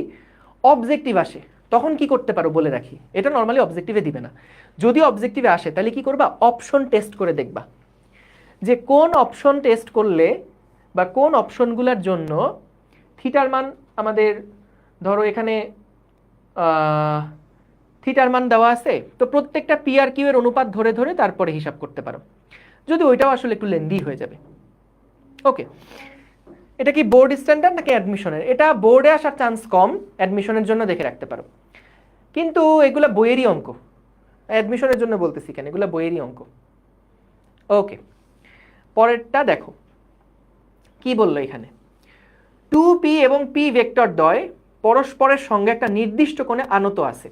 অবজেক্টিভ আসে তখন কি করতে পারো বলে রাখি, এটা নর্মালি অবজেক্টিভে দিবে না। যদি অবজেক্টিভে আসে তাহলে কি করবা, অপশন টেস্ট করে দেখবা যে কোন অপশন টেস্ট করলে বা কোন অপশনগুলোর জন্য থিটার মান আমাদের, ধরো এখানে থিটার মান দেওয়া আছে, তো প্রত্যেকটা পি আর কিউ এর অনুপাত ধরে ধরে তারপরে হিসাব করতে পারো, যদি ওইটাও আসলে একটু লেন্দি হয়ে যাবে। ওকে, এটা কি বোর্ড স্ট্যান্ডার্ড নাকি অ্যাডমিশনের? এটা বোর্ডে আসার চান্স কম, অ্যাডমিশনের জন্য দেখে রাখতে পারো। কিন্তু এগুলা বইয়েরই অঙ্ক, অ্যাডমিশনের জন্য বলতেছি কেন, এগুলা বইয়েরই অঙ্ক। ওকে, পরেরটা দেখো কি বললো এখানে, 2p এবং p ভেক্টর দ্বয় পরস্পরের সঙ্গে একটা নির্দিষ্ট কোণে আনত আছে।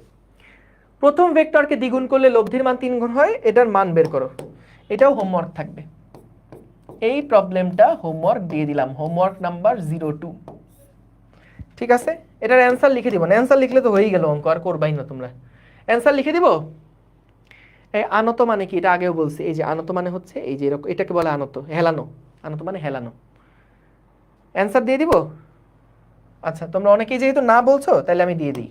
প্রথম ভেক্টরকে দ্বিগুণ করলে লব্ধির মান 3 গুণ হয়, এটার মান বের করো। এটাও হোমওয়ার্ক থাকবে, এই প্রবলেমটা হোমওয়ার্ক দিয়ে দিলাম, হোমওয়ার্ক নাম্বার 02। ঠিক আছে, এটার অ্যান্সার লিখে দিব না, অ্যান্সার লিখলে তো হয়েই গেল অঙ্ক, আর করবাই না তোমরা। অ্যান্সার লিখে দিব। এই আনত মানে কি, এটা আগেও বলছি, এই যে আনত মানে হচ্ছে এই যে এরকম, এটাকে বলে আনত, হেলানো। আনত মানে হেলানো। অ্যান্সার দিয়ে দিব। আচ্ছা, তোমরা অনেকেই যেহেতু না বলছো তাহলে আমি দিয়ে দিই।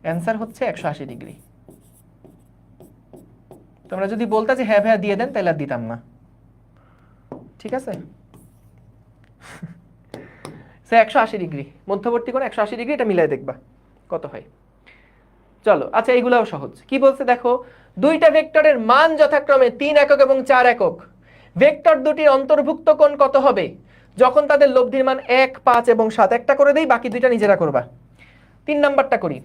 অ্যান্সার হচ্ছে 180 ডিগ্রি। তোমরা যদি বলতে যে হ্যাঁ ভাইয়া দিয়ে দেন তাহলে আর দিতাম না। ঠিক আছে, 180 ডিগ্রি মধ্যবর্তী কোণ 180 ডিগ্রি, এটা মিলাই দেখবা কত হয়। চলো, আচ্ছা এইগুলাও সহজ। কি বলছে দেখো, দুইটা ভেক্টরের মান যথাক্রমে 3 একক এবং 4 একক। ভেক্টর দুটির অন্তর্ভুক্ত কোণ কত হবে যখন তাদের লব্ধির মান 1, 5 এবং 7? একটা করে দেই, বাকি দুইটা নিজেরা করবা। 3 নাম্বারটা করি।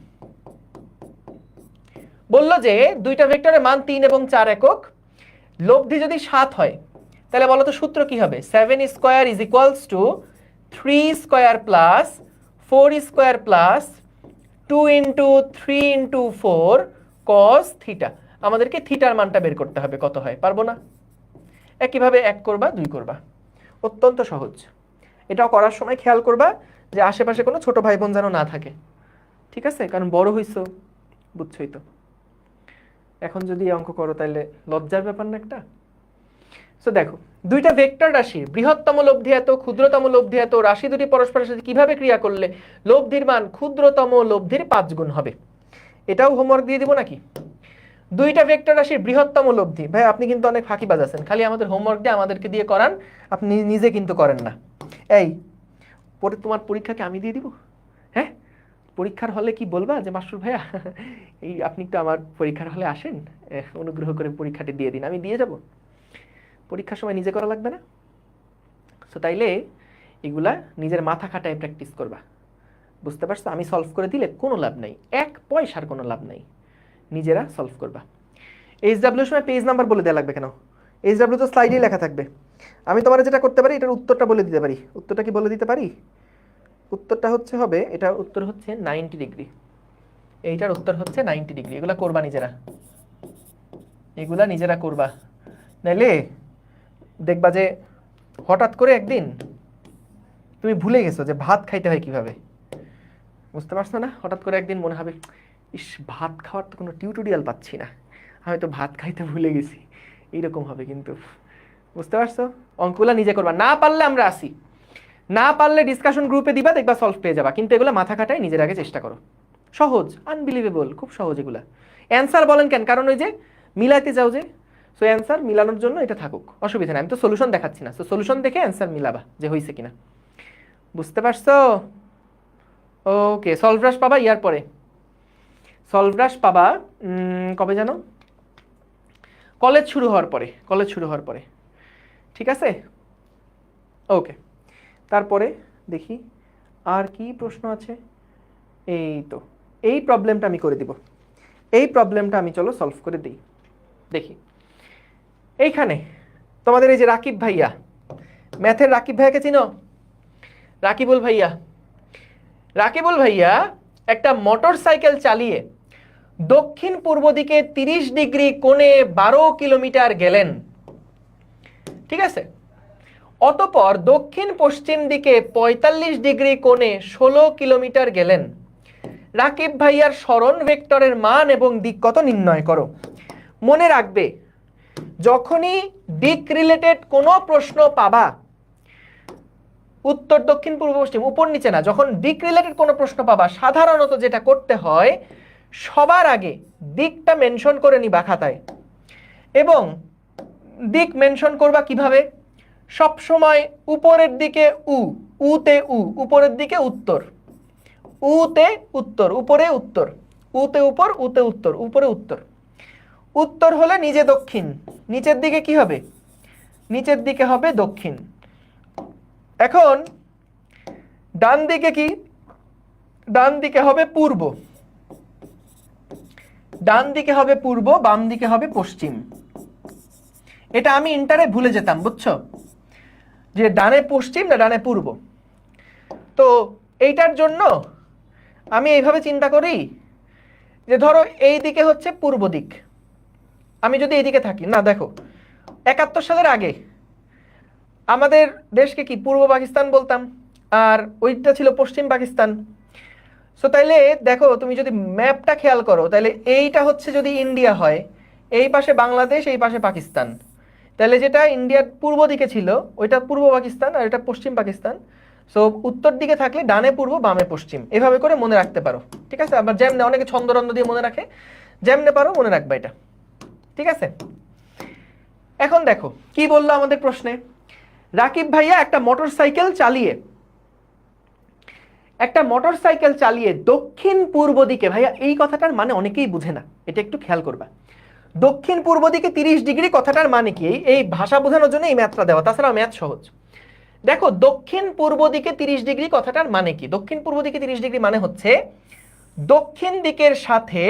বললো যে দুইটা ভেক্টরের মান 3 এবং 4 একক, লব্ধি যদি 7 হয় তাহলে বলো তো সূত্র কি হবে? 7 square is equals to 3 square plus 4 square plus 2 into 3 into 4 cos theta. আমাদেরকে থিটার মানটা বের করতে হবে, কত হয়? পারবো না? একইভাবে 1 করবা, 2 করবা, অত্যন্ত সহজ। এটাও করার সময় খেয়াল করবা যে আশেপাশে কোনো ছোট ভাই বোন যেন না থাকে। ঠিক আছে, কারণ বড় হইছো, বুঝছোই তো। এখন যদি অঙ্ক করো তাহলে লজ্জার ব্যাপার না একটা? সো দেখো, দুইটা ভেক্টর রাশির বৃহত্তম লব্ধি এত, ক্ষুদ্রতম লব্ধি এত, রাশি দুটি পরস্পরের সাথে কিভাবে ক্রিয়া করলে লব্ধির মান ক্ষুদ্রতম লব্ধির 5 গুণ হবে। এটাও হোমওয়ার্ক দিয়ে দিব নাকি? দুইটা ভেক্টর রাশির বৃহত্তম লব্ধি। ভাই আপনি কিন্তু অনেক ফাঁকিবাজ আছেন, খালি আমাদের হোমওয়ার্ক দিয়ে আমাদেরকে দিয়ে করান, আপনি নিজে কিন্তু করেন না। এই পরে তোমার পরীক্ষাকে আমি দিয়ে দিব? হ্যাঁ, পরীক্ষার হলে কি বলবা যে মাস্টার ভাইয়া এই আপনি একটু আমার পরীক্ষার হলে আসেন, অনুগ্রহ করে পরীক্ষাটি দিয়ে দিন, আমি দিয়ে যাব? পরীক্ষার সময় নিজে করা লাগবে না? সো তাইলে এগুলা নিজের মাথা খাটায় প্র্যাকটিস করবা। বুঝতে পারছো? আমি সলভ করে দিলে কোনো লাভ নাই, 1 পয়সার কোনো লাভ নাই, নিজেরা সলভ করবা। এইচডাব্লিউ সময় পেজ নাম্বার বলে দেওয়া লাগবে কেন? এইচডাব্লিউ তো স্লাইডেই লেখা থাকবে। আমি তোমার যেটা করতে পারি, এটার উত্তরটা বলে দিতে পারি। উত্তরটা কি বলে দিতে পারি? উত্তরটা হচ্ছে হবে, এটার উত্তর হচ্ছে 90 ডিগ্রি, এইটার উত্তর হচ্ছে 90 ডিগ্রি। এগুলা করবা নিজেরা, এগুলা নিজেরা করবা, নাইলে দেখবা যে হঠাৎ করে একদিন তুমি ভুলে গেছো যে ভাত খাইতে হয় কিভাবে। বুঝতে পারছো না? হঠাৎ করে একদিন মনে হবে, ইস ভাত খাওয়ার তো কোনো টিউটোরিয়াল পাচ্ছি না, আমি তো ভাত খাইতে ভুলে গেছি, এইরকম হবে কিন্তু। বুঝতে পারছো? অঙ্কগুলা নিজে করবা, না পারলে আমরা আসি, না পারলে ডিসকাশন গ্রুপে দিবা, দেখবা সলভ পেয়ে যাবা। কিন্তু এগুলো মাথা খাটায় নিজের আগে চেষ্টা করো। সহজ, আনবিলিভেবল, খুব সহজ এগুলা। অ্যান্সার বলেন কেন? কারণ ওই যে মিলাইতে যাও যে, সো অ্যান্সার মিলানোর জন্য এটা থাকুক, অসুবিধা নেই। আমি তো সলিউশন দেখাচ্ছি না, সো সলিউশন দেখে অ্যান্সার মিলাবা যে হয়েছে কিনা। বুঝতে পারছো? ওকে, সলভরাস পাবা ইয়ার পরে, সলভরাস পাবা কবে জানো, কলেজ শুরু হওয়ার পরে, কলেজ শুরু হওয়ার পরে, ঠিক আছে। ওকে, তারপরে দেখি আর কি প্রশ্ন আছে। এই তো, এই প্রবলেমটা আমি করে দিব, এই প্রবলেমটা আমি চলো সলভ করে দিই। দেখি এইখানে তোমাদের এই যে রাকিব ভাইয়া, ম্যাথের রাকিব ভাইয়াকে চিনো? রাকিবুল ভাইয়া, রাকিবুল ভাইয়া একটা মোটর সাইকেল চালিয়ে দক্ষিণ পূর্ব দিকে 30 ডিগ্রি কোণে 12 কিলোমিটার গেলেন, ঠিক আছে। অতঃপর দক্ষিণ পশ্চিম দিকে 45 ডিগ্রি কোণে 16 কিলোমিটার গেলেন। রাকিব ভাইয়ার সরণ ভেক্টরের মান এবং দিক কত নির্ণয় করো। মনে রাখবে, যখনই দিক রিলেটেড কোনো প্রশ্ন পাবা, উত্তর দক্ষিণ পূর্ব পশ্চিম উপর নিচে না, যখন দিক রিলেটেড কোনো প্রশ্ন পাবা সাধারণত যেটা করতে হয়, সবার আগে দিকটা মেনশন করে নিবা খাতায়। এবং দিক মেনশন করবা কিভাবে? সব সময় উপরের দিকে উতে উপরের দিকে উত্তর, উতে উত্তর, উপরে উত্তর, উতে উপর, উতে উত্তর, উপরে উত্তর। উত্তর হলে নিজে দক্ষিণ, নিচের দিকে কি হবে? নিচের দিকে হবে দক্ষিণ। এখন ডান দিকে কি? ডান দিকে হবে পূর্ব, ডান দিকে হবে পূর্ব, বাম দিকে হবে পশ্চিম। এটা আমি ইন্টারে ভুলে যেতাম, বুঝছো, যে ডানে পশ্চিম না ডানে পূর্ব। তো এইটার জন্য আমি এইভাবে চিন্তা করি যে ধরো এই দিকে হচ্ছে পূর্ব দিক, আমি যদি এইদিকে থাকি, না দেখো 71 সালের আগে আমাদের দেশকে কি পূর্ব পাকিস্তান বলতাম, আর ওইটা ছিল পশ্চিম পাকিস্তান। সো তাইলে দেখো তুমি যদি ম্যাপটা খেয়াল করো, তাহলে এইটা হচ্ছে যদি ইন্ডিয়া হয়, এই পাশে বাংলাদেশ, এই পাশে পাকিস্তান, তাহলে যেটা ইন্ডিয়ার পূর্ব দিকে ছিল ওইটা পূর্ব পাকিস্তান আর এটা পশ্চিম পাকিস্তান। সো উত্তর দিকে থাকলে ডানে পূর্ব বামে পশ্চিম, এভাবে করে মনে রাখতে পারো, ঠিক আছে। আবার যেমনে অনেকে ছন্দরন্দ দিয়ে মনে রাখে, যেমনে পারো মনে রাখবা এটা, ঠিক আছে। এখন দেখো কি বললো আমাদের প্রশ্নে, রাকিব ভাইয়া একটা মোটরসাইকেল চালিয়ে দক্ষিণ পূর্ব দিকে, ভাইয়া এই কথাটার মানে অনেকেই বুঝে না, এটা একটু খেয়াল করবা। দক্ষিণ পূর্ব দিকে 30 ডিগ্রি কথাটার মানে কি? এই ভাষা বোঝানোর জন্য এই ম্যাথটা দেওয়া, তাছাড়া ম্যাথ সহজ। দেখো দক্ষিণ পূর্ব দিকে 30 ডিগ্রি কথাটার মানে কি? দক্ষিণ পূর্ব দিকে 30 ডিগ্রি মানে হচ্ছে দক্ষিণ দিকের সাথে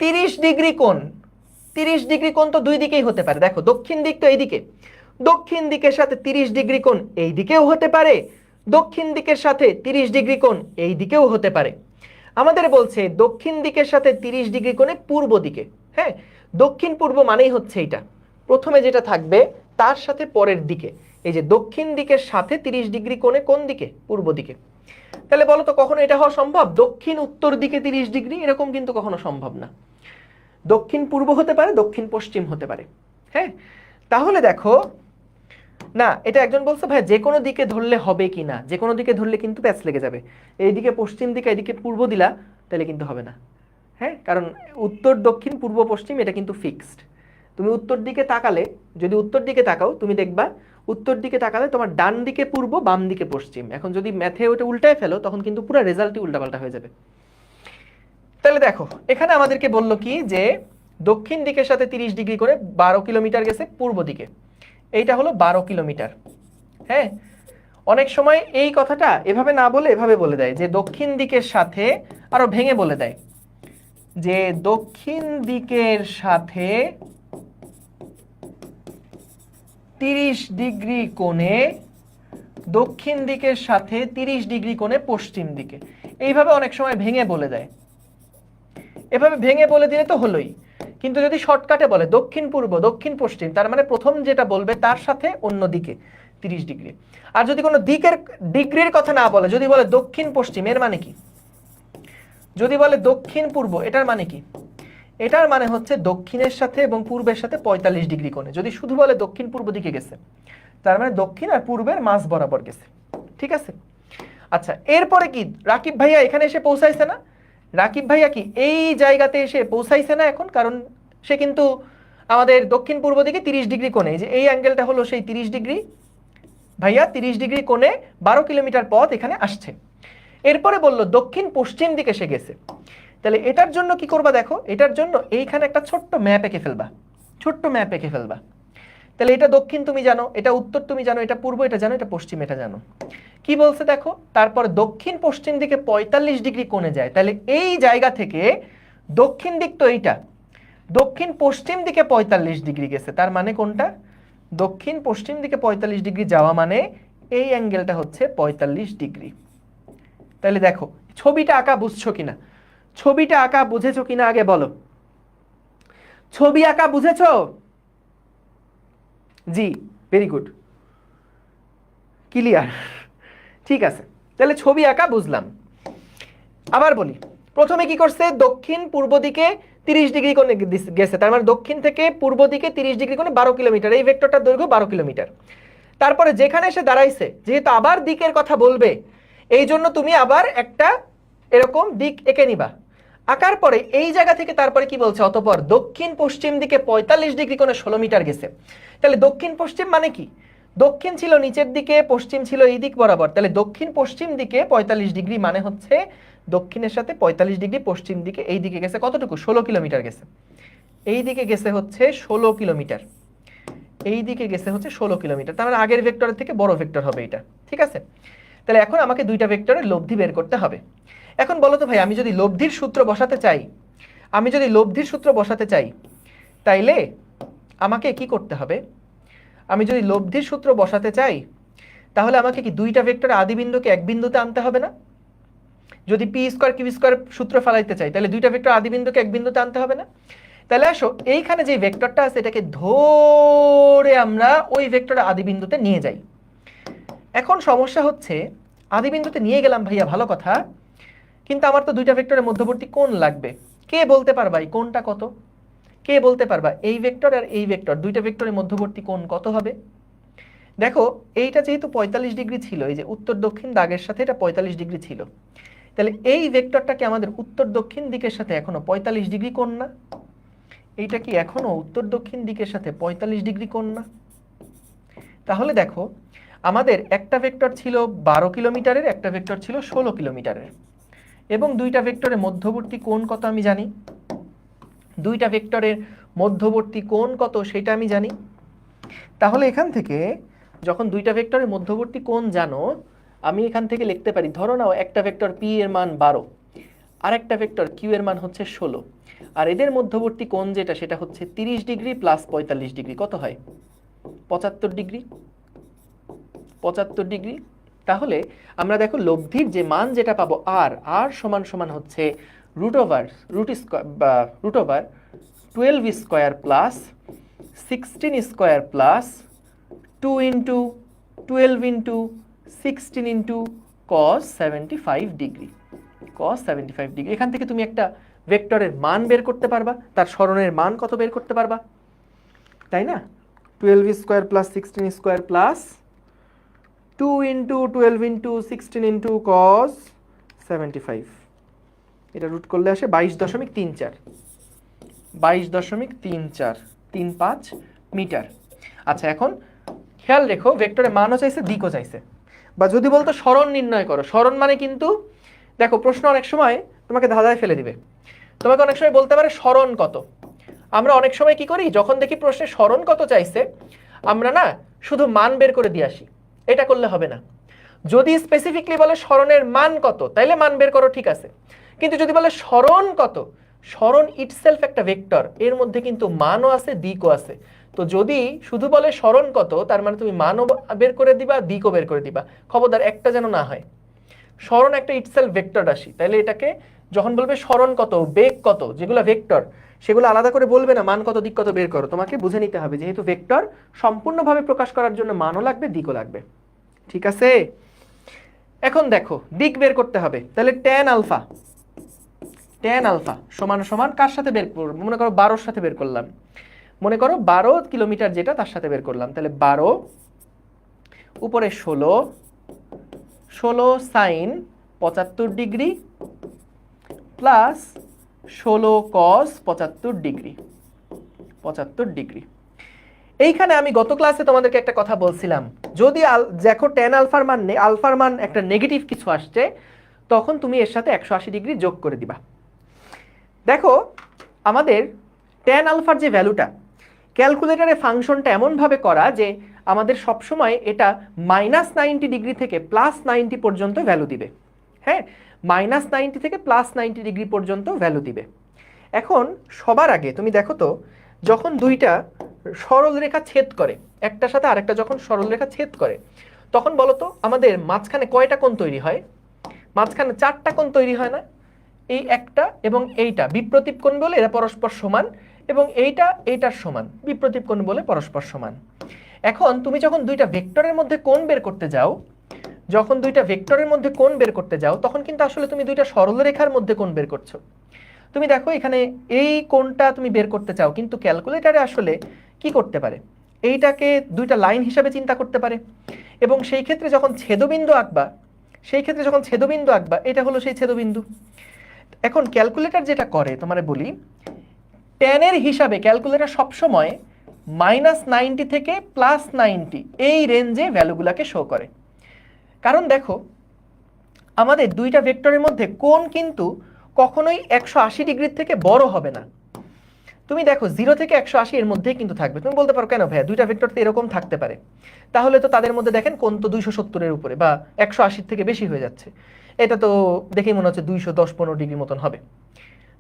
30 ডিগ্রি কোণ। 30 ডিগ্রি কোণ তো দুই দিকেই হতে পারে, দেখো দক্ষিণ দিক তো এইদিকে, দক্ষিণ দিকের সাথে 30 ডিগ্রি কোণ এই দিকেও হতে পারে, দক্ষিণ দিকের সাথে 30 ডিগ্রি কোণ এই দিকেও হতে পারে। আমাদের বলছে দক্ষিণ দিকের সাথে 30 ডিগ্রি কোণে পূর্ব দিকে, হ্যাঁ, দক্ষিণ পূর্ব মানেই হচ্ছে এইটা, প্রথমে যেটা থাকবে তার সাথে পরের দিকে, এই যে দক্ষিণ দিকের সাথে 30 ডিগ্রি কোণে কোন দিকে? পূর্ব দিকে। তাহলে বলো তো কখনো এটা হওয়া সম্ভব? দক্ষিণ উত্তর দিকে 30 ডিগ্রি, এরকম কিন্তু কখনো সম্ভব না। দক্ষিণ পূর্ব হতে পারে, দক্ষিণ পশ্চিম হতে পারে, হ্যাঁ। তাহলে দেখো, না এটা একজন বলছে ভাই যে কোনো দিকে ধরলে হবে কি না, যে কোনো দিকে ধরলে কিন্তু প্যাচ লেগে যাবে, এইদিকে পশ্চিম দিকে এইদিকে পূর্ব দিলা তাহলে কিন্তু হবে না, হ্যাঁ, কারণ উত্তর দক্ষিণ পূর্ব পশ্চিম এটা কিন্তু ফিক্সড। তুমি উত্তর দিকে তাকালে, যদি উত্তর দিকে তাকাও তুমি দেখবা উত্তর দিকে তাকালে তোমার ডান দিকে পূর্ব, বাম দিকে পশ্চিম। এখন যদি ম্যাথে ওটা উল্টায় ফেলো তখন কিন্তু পুরো রেজাল্টই উল্টাপাল্টা হয়ে যাবে। তাহলে দেখো এখানে আমাদেরকে বললো কি যে দক্ষিণ দিকের সাথে 30 ডিগ্রি করে 12 কিলোমিটার গেছে পূর্ব দিকে, এইটা হলো 12 কিলোমিটার, হ্যাঁ। অনেক সময় এই কথাটা এভাবে না বলে এভাবে বলে দেয় যে দক্ষিণ দিকের সাথে, আরো ভেঙে বলে দেয় যে দক্ষিণ দিকের সাথে 30 ডিগ্রি কোণে, দক্ষিণ দিকের সাথে 30 ডিগ্রি কোণে পশ্চিম দিকে, এইভাবে অনেক সময় ভেঙে বলে দেয়। এভাবে ভেঙে বলে দিলে তো হলোই, কিন্তু যদি শর্টকাটে বলে দক্ষিণ পূর্ব দক্ষিণ পশ্চিম, তার মানে প্রথম যেটা বলবে তার সাথে অন্য দিকে 30 ডিগ্রি। আর যদি কোনো দিকের ডিগ্রির কথা না বলে, যদি বলে দক্ষিণ পশ্চিম, এর মানে কি? যদি বলে দক্ষিণ পূর্ব, এটার মানে কি? এটার মানে হচ্ছে দক্ষিণের সাথে এবং পূর্বের সাথে 45 ডিগ্রি কোণে। যদি শুধু বলে দক্ষিণ পূর্ব দিকে গেছে, তার মানে দক্ষিণ আর পূর্বের মাঝ বরাবর গেছে, ঠিক আছে। আচ্ছা এরপরে কি রাকিব ভাইয়া এখানে এসে পৌঁছাইছে না? রাকিব ভাইয়া কি এই জায়গাতে এসে পৌঁছাইছে না এখন? কারণ সে কিন্তু আমাদের দক্ষিণ পূর্ব দিকে 30 ডিগ্রি কোণে, যে এই অ্যাঙ্গেলটা হলো সেই 30 ডিগ্রি, ভাইয়া 30 ডিগ্রি কোণে 12 কিলোমিটার পথ এখানে আসছে। এরপরে বলল দক্ষিণ পশ্চিম দিকে সে গেছে। তাহলে এটার জন্য কি করবা দেখো, এটার জন্য এইখানে একটা ছোট্ট ম্যাপ এঁকে ফেলবা, ছোট্ট ম্যাপ এঁকে ফেলবা। তাহলে এটা দক্ষিণ তুমি জানো, এটা উত্তর তুমি জানো, এটা পূর্ব এটা জানো, এটা পশ্চিম এটা জানো। কি বলছে দেখো, তারপর দক্ষিণ পশ্চিম দিকে 45 ডিগ্রি কোণে যায়। তাহলে এই জায়গা থেকে দক্ষিণ দিক তো এইটা, দক্ষিণ পশ্চিম দিকে 45 ডিগ্রি গেছে, তার মানে কোনটা, দক্ষিণ পশ্চিম দিকে 45 ডিগ্রি যাওয়া মানে এই অ্যাঙ্গেলটা হচ্ছে 45 ডিগ্রি। তাহলে দেখো ছবিটা আঁকা বুঝছো কিনা, ছবিটা আঁকা বুঝেছো কিনা আগে বলো, ছবি আঁকা বুঝেছো? জি, ভেরি গুড, ক্লিয়ার, ঠিক আছে। তাহলে ছবি আঁকা বুঝলাম। আবার বলি, প্রথমে কি করছে, দক্ষিণ পূর্ব দিকে 30 ডিগ্রি কোণে গেছে, তার মানে দক্ষিণ থেকে পূর্ব দিকে 30 ডিগ্রি কোণে 12 কিলোমিটার, এই ভেক্টরটার দৈর্ঘ্য 12 কিলোমিটার। তারপরে যেখানে এসে দাঁড়াইছে, যেহেতু আবার দিকের কথা বলবে, এই জন্য তুমি আবার একটা এরকম দিক এঁকে নিবা। আঁকার পরে এই জায়গা থেকে তারপরে কি বলছে, অতঃপর দক্ষিণ পশ্চিম দিকে 45 ডিগ্রি কোণে 16 মিটার গেছে। তাহলে দক্ষিণ পশ্চিম মানে কি, দক্ষিণ ছিল নিচের দিকে, পশ্চিম ছিল এই দিক বরাবর, তাহলে দক্ষিণ পশ্চিম দিকে 45 ডিগ্রি মানে হচ্ছে দক্ষিণের সাথে 45 ডিগ্রি পশ্চিম দিকে, এই দিকে গেছে কতটুকু, 16 কিলোমিটার গেছে। এই দিকে গেছে হচ্ছে 16 কিলোমিটার, এই দিকে গেছে হচ্ছে 16 কিলোমিটার, তার মানে আগের ভেক্টরের থেকে বড় ভেক্টর হবে এটা, ঠিক আছে। তাহলে এখন আমাকে দুইটা ভেক্টরের লব্ধি বের করতে হবে। এখন বলো তো ভাই, আমি যদি লব্ধির সূত্র বসাতে চাই, আমি যদি লব্ধির সূত্র বসাতে চাই, তাইলে আমাকে কি করতে হবে, আমি যদি লব্ধির সূত্র বসাতে চাই, তাহলে আমাকে কি দুইটা ভেক্টরের আদি বিন্দুকে এক বিন্দুতে আনতে হবে না? যদি পি স্কোয়ার কিউ স্কোয়ার সূত্র ফেলাইতে চাই, তাহলে দুইটা ভেক্টর আদি বিন্দুকে এক বিন্দুতে আনতে হবে না? তাহলে আসো এইখানে যে ভেক্টরটা আছে এটাকে ধরে আমরা ওই ভেক্টরের আদি বিন্দুতে নিয়ে যাই। এখন সমস্যা হচ্ছে, আদি বিন্দুতে নিয়ে গেলাম ভাইয়া ভালো কথা, কিন্তু আমার তো দুইটা ভেক্টরের মধ্যবর্তী কোণ লাগবে। কে বলতে পারবা এই কোণটা কত? কে বলতে পারবা এই ভেক্টর আর এই ভেক্টর দুইটা ভেক্টরের মধ্যবর্তী কোণ কত হবে? দেখো এইটা যেহেতু 45 ডিগ্রি ছিল, এই যে উত্তর দক্ষিণ দাগের সাথে এটা 45 ডিগ্রি ছিল, তাহলে এই ভেক্টরটাকে আমাদের উত্তর দক্ষিণ দিকের সাথে এখনো 45 ডিগ্রি কোণ না? এইটা কি এখনো উত্তর দক্ষিণ দিকের সাথে 45 ডিগ্রি কোণ না? তাহলে দেখো আমাদের একটা ভেক্টর ছিল 12 কিলোমিটারের, একটা ভেক্টর ছিল 16 কিলোমিটারের, এবং দুইটা ভেক্টরের মধ্যবর্তী কোণ কত আমি জানি, দুইটা ভেক্টরের মধ্যবর্তী কোণ কত সেটা আমি জানি। তাহলে এখান থেকে যখন দুইটা ভেক্টরের মধ্যবর্তী কোণ জানো, আমি এখান থেকে লিখতে পারি, ধরো নাও একটা ভেক্টর পি এর মান 12, আর একটা ভেক্টর কিউ এর মান হচ্ছে 16, আর এদের মধ্যবর্তী কোণ যেটা সেটা হচ্ছে 30 ডিগ্রি প্লাস 45 ডিগ্রি, কত হয়, 75 ডিগ্রি, 75 ডিগ্রি। তাহলে আমরা দেখো লব্ধির যে মান যেটা পাবো আর আর সমান সমান হচ্ছে root over 12 square plus 16 square plus 2 into 12 into 16 into cos 75 degree, cos 75 degree. এখান থেকে তুমি একটা ভেক্টরের মান বের করতে পারবা, তার সরণের মান কত বের করতে পারবা, তাই না? 12 square plus 16 square plus 2 into 12 into 16 into cos 75, এটা রুট করলে আসে 22.34, 22.3435 মিটার। আচ্ছা এখন খেয়াল রেখো, ভেক্টরের মানও চাইছে দিকও চাইছে, বা যদি বলতো সরণ নির্ণয় করো, সরণ মানে কিন্তু দেখো প্রশ্ন অনেক সময় তোমাকে ধাঁধায় ফেলে দিবে, তোমাকে অনেক সময় বলতে পারে সরণ কত। আমরা অনেক সময় কি করি, যখন দেখি প্রশ্নে সরণ কত চাইছে, আমরা না শুধু মান বের করে দিয়ে আসি, এটা করলে হবে না। যদি স্পেসিফিকলি বলে সরণের মান কত, তাইলে মান বের করো, ঠিক আছে। কিন্তু যদি বলে সরণ কত, সরণ ইটসেলফ একটা ভেক্টর, এর মধ্যে কিন্তু মানও আছে দিকও আছে। তো যদি শুধু বলে সরণ কত, তার মানে তুমি মানও বের করে দিবা, দিকও বের করে দিবা, খবরদার একটা যেন না হয়। সরণ একটা ইটসেলফ ভেক্টর রাশি, তাহলে এটাকে যখন বলবে সরণ কত, বেগ কত, যেগুলো ভেক্টর, সেগুলো আলাদা করে বলবে না, মান কত দিক কত বের করো, তোমাকে বুঝে নিতে হবে যেহেতু ভেক্টর সম্পূর্ণভাবে প্রকাশ করার জন্য মানও লাগবে দিকও লাগবে, ঠিক আছে। এখন দেখো দিক বের করতে হবে, তাহলে tan আলফা সমান সমান কার সাথে বের করব, মনে করো 12 সাথে বের করলাম, মনে করো 12 কিলোমিটার যেটা তার সাথে বের করলাম, তাহলে 12 উপরে 16 sine 75 degree plus 16 cos 75 degree, 75 degree. এইখানে আমি গত ক্লাসে তোমাদেরকে একটা কথা বলছিলাম, যদি দেখো tan আলফার মান একটা নেগেটিভ কিছু আসছে, তখন তুমি এর সাথে 180 ডিগ্রি যোগ করে দিবা। দেখো আমাদের ট্যান আলফার যে ভ্যালুটা, ক্যালকুলেটরে ফাংশনটা এমনভাবে করা যে আমাদের সবসময় এটা -90 ডিগ্রি থেকে +90 পর্যন্ত ভ্যালু দিবে। হ্যাঁ, -90 থেকে +90 ডিগ্রি পর্যন্ত ভ্যালু দিবে। এখন সবার আগে তুমি দেখো তো, যখন দুইটা সরল রেখা ছেদ করে, একটার সাথে আরেকটা যখন সরল রেখা ছেদ করে, তখন বলো তো আমাদের মাঝখানে কয়টা কোণ তৈরি হয়? মাঝখানে 4টা কোণ তৈরি হয় না? এই একটা এবং এইটা বিপ্রতীপ কোণ বলে এরা পরস্পর সমান, এবং এইটা এইটার সমান, বিপ্রতীপ কোণ বলে পরস্পর সমান। এখন তুমি যখন দুইটা ভেক্টরের মধ্যে কোণ বের করতে যাও, তখন কিন্তু আসলে তুমি দুইটা সরল রেখার মধ্যে কোণ বের করছো। তুমি দেখো এখানে এই কোণটা তুমি বের করতে চাও, কিন্তু ক্যালকুলেটরে আসলে কি করতে পারে, এইটাকে দুইটা লাইন হিসাবে চিন্তা করতে পারে, এবং সেই ক্ষেত্রে যখন ছেদবিন্দু আঁকবা, এটা হলো সেই ছেদবিন্দু। এখন ক্যালকুলেটর যেটা করে তোমারে বলি, ট্যানের হিসাবে ক্যালকুলেটর সবসময় -90 থেকে +90 এই রেঞ্জে ভ্যালুগুলোকে শো করে। কারণ দেখো আমাদের দুইটা ভেক্টরের মধ্যে কোণ কিন্তু কখনোই 180 ডিগ্রির থেকে বড় হবে না। তুমি দেখো 0 থেকে 180 এর মধ্যেই কিন্তু থাকবে। তুমি বলতে পারো কেন ভাইয়া, দুইটা ভেক্টর তো এরকম থাকতে পারে, তাহলে তো তাদের মধ্যে দেখেন কোণ তো 270 এর উপরে বা 180 থেকে বেশি হয়ে যাচ্ছে। এটা তো দেখেই মনে হচ্ছে 210-15 ডিগ্রি মতন হবে,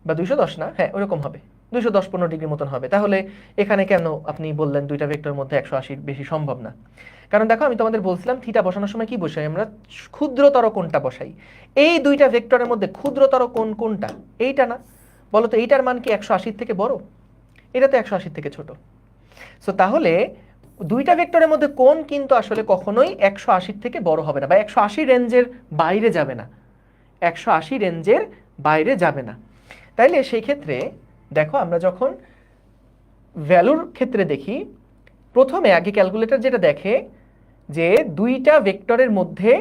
বা 210 না, হ্যাঁ ওরকম হবে, 210-15 ডিগ্রি মতন হবে। তাহলে এখানে কেন আপনি বললেন দুইটা ভেক্টরের মধ্যে 180 বেশি সম্ভব না? কারণ দেখো আমি তোমাদের বলছিলাম থিটা বসানোর সময় কি বসাই আমরা? ক্ষুদ্রতর কোণটা বসাই। এই দুইটা ভেক্টরের মধ্যে ক্ষুদ্রতর কোণ কোনটা? এইটা না? বলো তো এইটার মান কি 180 থেকে বড়? এটা তো 180 থেকে ছোট। সো তাহলে দুইটা ভেক্টরের মধ্যে কোণ কিন্তু আসলে কখনোই 180 থেকে বড় হবে না, বা 180 রেঞ্জের বাইরে যাবে না, 180 রেঞ্জের বাইরে যাবে না। তাইলে সেই ক্ষেত্রে দেখো আমরা যখন ভ্যালুর ক্ষেত্রে দেখি, প্রথমে আগে ক্যালকুলেটর যেটা দেখে যে দুইটা ভেক্টরের মধ্যে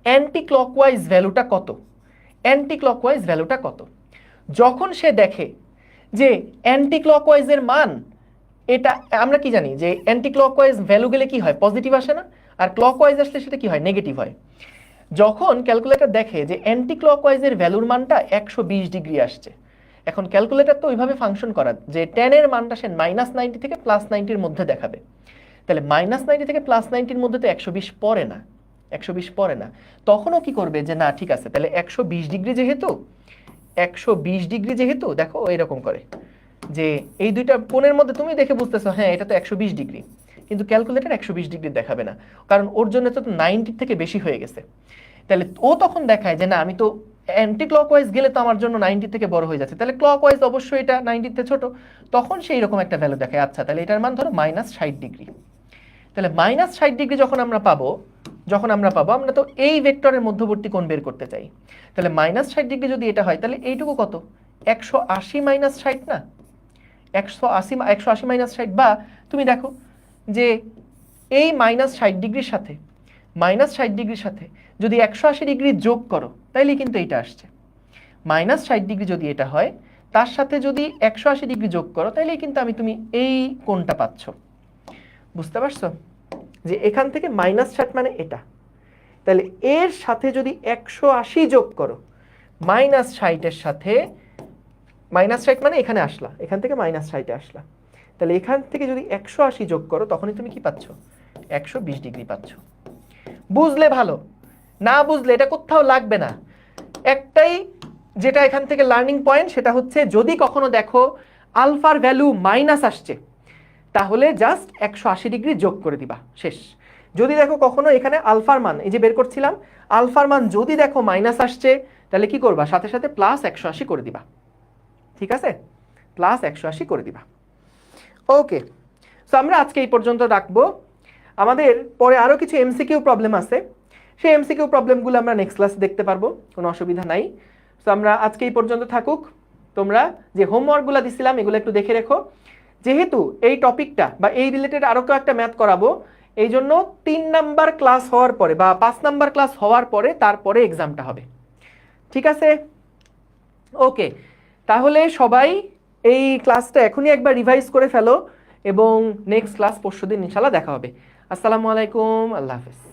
অ্যান্টি ক্লকওয়াইজ ভ্যালুটা কত। যখন সে দেখে যে অ্যান্টি ক্লকওয়াইজের মান, এটা আমরা কি জানি যে অ্যান্টি ক্লকওয়াইজ ভ্যালু গেলে কি হয়, পজিটিভ আসে না? আর ক্লকওয়াইজ আসলে সেটা কি হয়, নেগেটিভ হয়। যখন ক্যালকুলেটর দেখে যে অ্যান্টি ক্লকওয়াইজের ভ্যালুর মানটা 120 ডিগ্রি আসছে, এখন ক্যালকুলেটর তো ওইভাবে ফাংশন করা যে ট্যানের মানটা সে -90 থেকে +90 মধ্যে দেখাবে। তাহলে -90 থেকে +90 মধ্যে তো 120 পড়ে না। তখনও কি করবে যে না ঠিক আছে, তাহলে 120 ডিগ্রি যেহেতু দেখো এরকম করে যে এই দুইটা কোণের মধ্যে তুমি দেখে বুঝতেছো হ্যাঁ এটা তো 120 ডিগ্রি, কিন্তু ক্যালকুলেটর 120 ডিগ্রি দেখাবে না, কারণ ওর জন্য তো 90 থেকে বেশি হয়ে গেছে। তাহলে ও তখন দেখায় যে না আমি তো অ্যান্টি ক্লকওয়াইজ গেলে তো আমার জন্য 90 থেকে বড় হয়ে যাচ্ছে, তাহলে ক্লকওয়াইজ অবশ্যই এটা 90 তে ছোট। তখন সেই রকম একটা ভ্যালু দেখায়, আচ্ছা তাহলে এটার মান ধরো -60 ডিগ্রি। তাহলে -60 ডিগ্রি যখন আমরা পাবো, আমরা তো এই ভেক্টরের মধ্যবর্তী কোণ বের করতে চাই। তাহলে -60 ডিগ্রি যদি এটা হয়, তাহলে এইটুকু কত, 180 - 60 না? 180 - 60, বা তুমি দেখো যে এই -60 ডিগ্রির সাথে যদি 180 ডিগ্রি যোগ করো, তাইলে কিন্তু এইটা আসছে। -60 ডিগ্রি যদি এটা হয়, তার সাথে যদি 180 ডিগ্রি যোগ করো, তাইলে কিন্তু তুমি এই কোণটা পাচ্ছ। বুঝতে পারছো যে এখান থেকে -60 মানে এটা, তাহলে এর সাথে যদি 180 যোগ করো, -60 এর সাথে, -60 মানে এখানে আসলা, এখান থেকে -60 আসলা, তাহলে এখান থেকে যদি 180 যোগ করো, তখনই তুমি কি পাচ্ছ, 120 ডিগ্রি পাচ্ছ। বুঝলে ভালো, না বুঝলে এটা কোথাও লাগবে না। একটাই যেটা এখান থেকে লার্নিং পয়েন্ট, সেটা হচ্ছে যদি কখনো দেখো আলফার ভ্যালু মাইনাস আসছে, তাহলে জাস্ট 180 ডিগ্রি যোগ করে দিবা, শেষ। যদি দেখো কখনো এখানে আলফার মান, এই যে বের করছিলাম, আলফার মান যদি দেখো মাইনাস আসছে, তাহলে কি করবা, সাথে সাথে +180 করে দিবা। ঠিক আছে, +180 করে দিবা। ওকে, সো আমরা আজকে এই পর্যন্ত রাখবো। আমাদের পরে আরো কিছু এমসিকিউ প্রবলেম আছে, সেই এমসিকিউ প্রবলেমগুলো আমরা নেক্সট ক্লাসে দেখতে পারবো, কোনো অসুবিধা নাই। সো আমরা আজকে এই পর্যন্ত থাকুক। তোমরা যে হোমওয়ার্কগুলো দিছিলাম এগুলো একটু দেখে রেখো। যেহেতু এই টপিকটা বা এই রিলেটেড আরো কয়েকটা ম্যাথ করাবো, এই জন্য 3 নাম্বার ক্লাস হওয়ার পরে বা 5 নাম্বার ক্লাস হওয়ার পরে তারপরে এক্সামটা হবে। ঠিক আছে, ওকে। তাহলে সবাই এই ক্লাসটা এখনই একবার রিভাইজ করে ফেলো, এবং নেক্সট ক্লাস পরশুদিন ইনশাআল্লাহ দেখা হবে। আসসালামু আলাইকুম, আল্লাহ হাফেজ।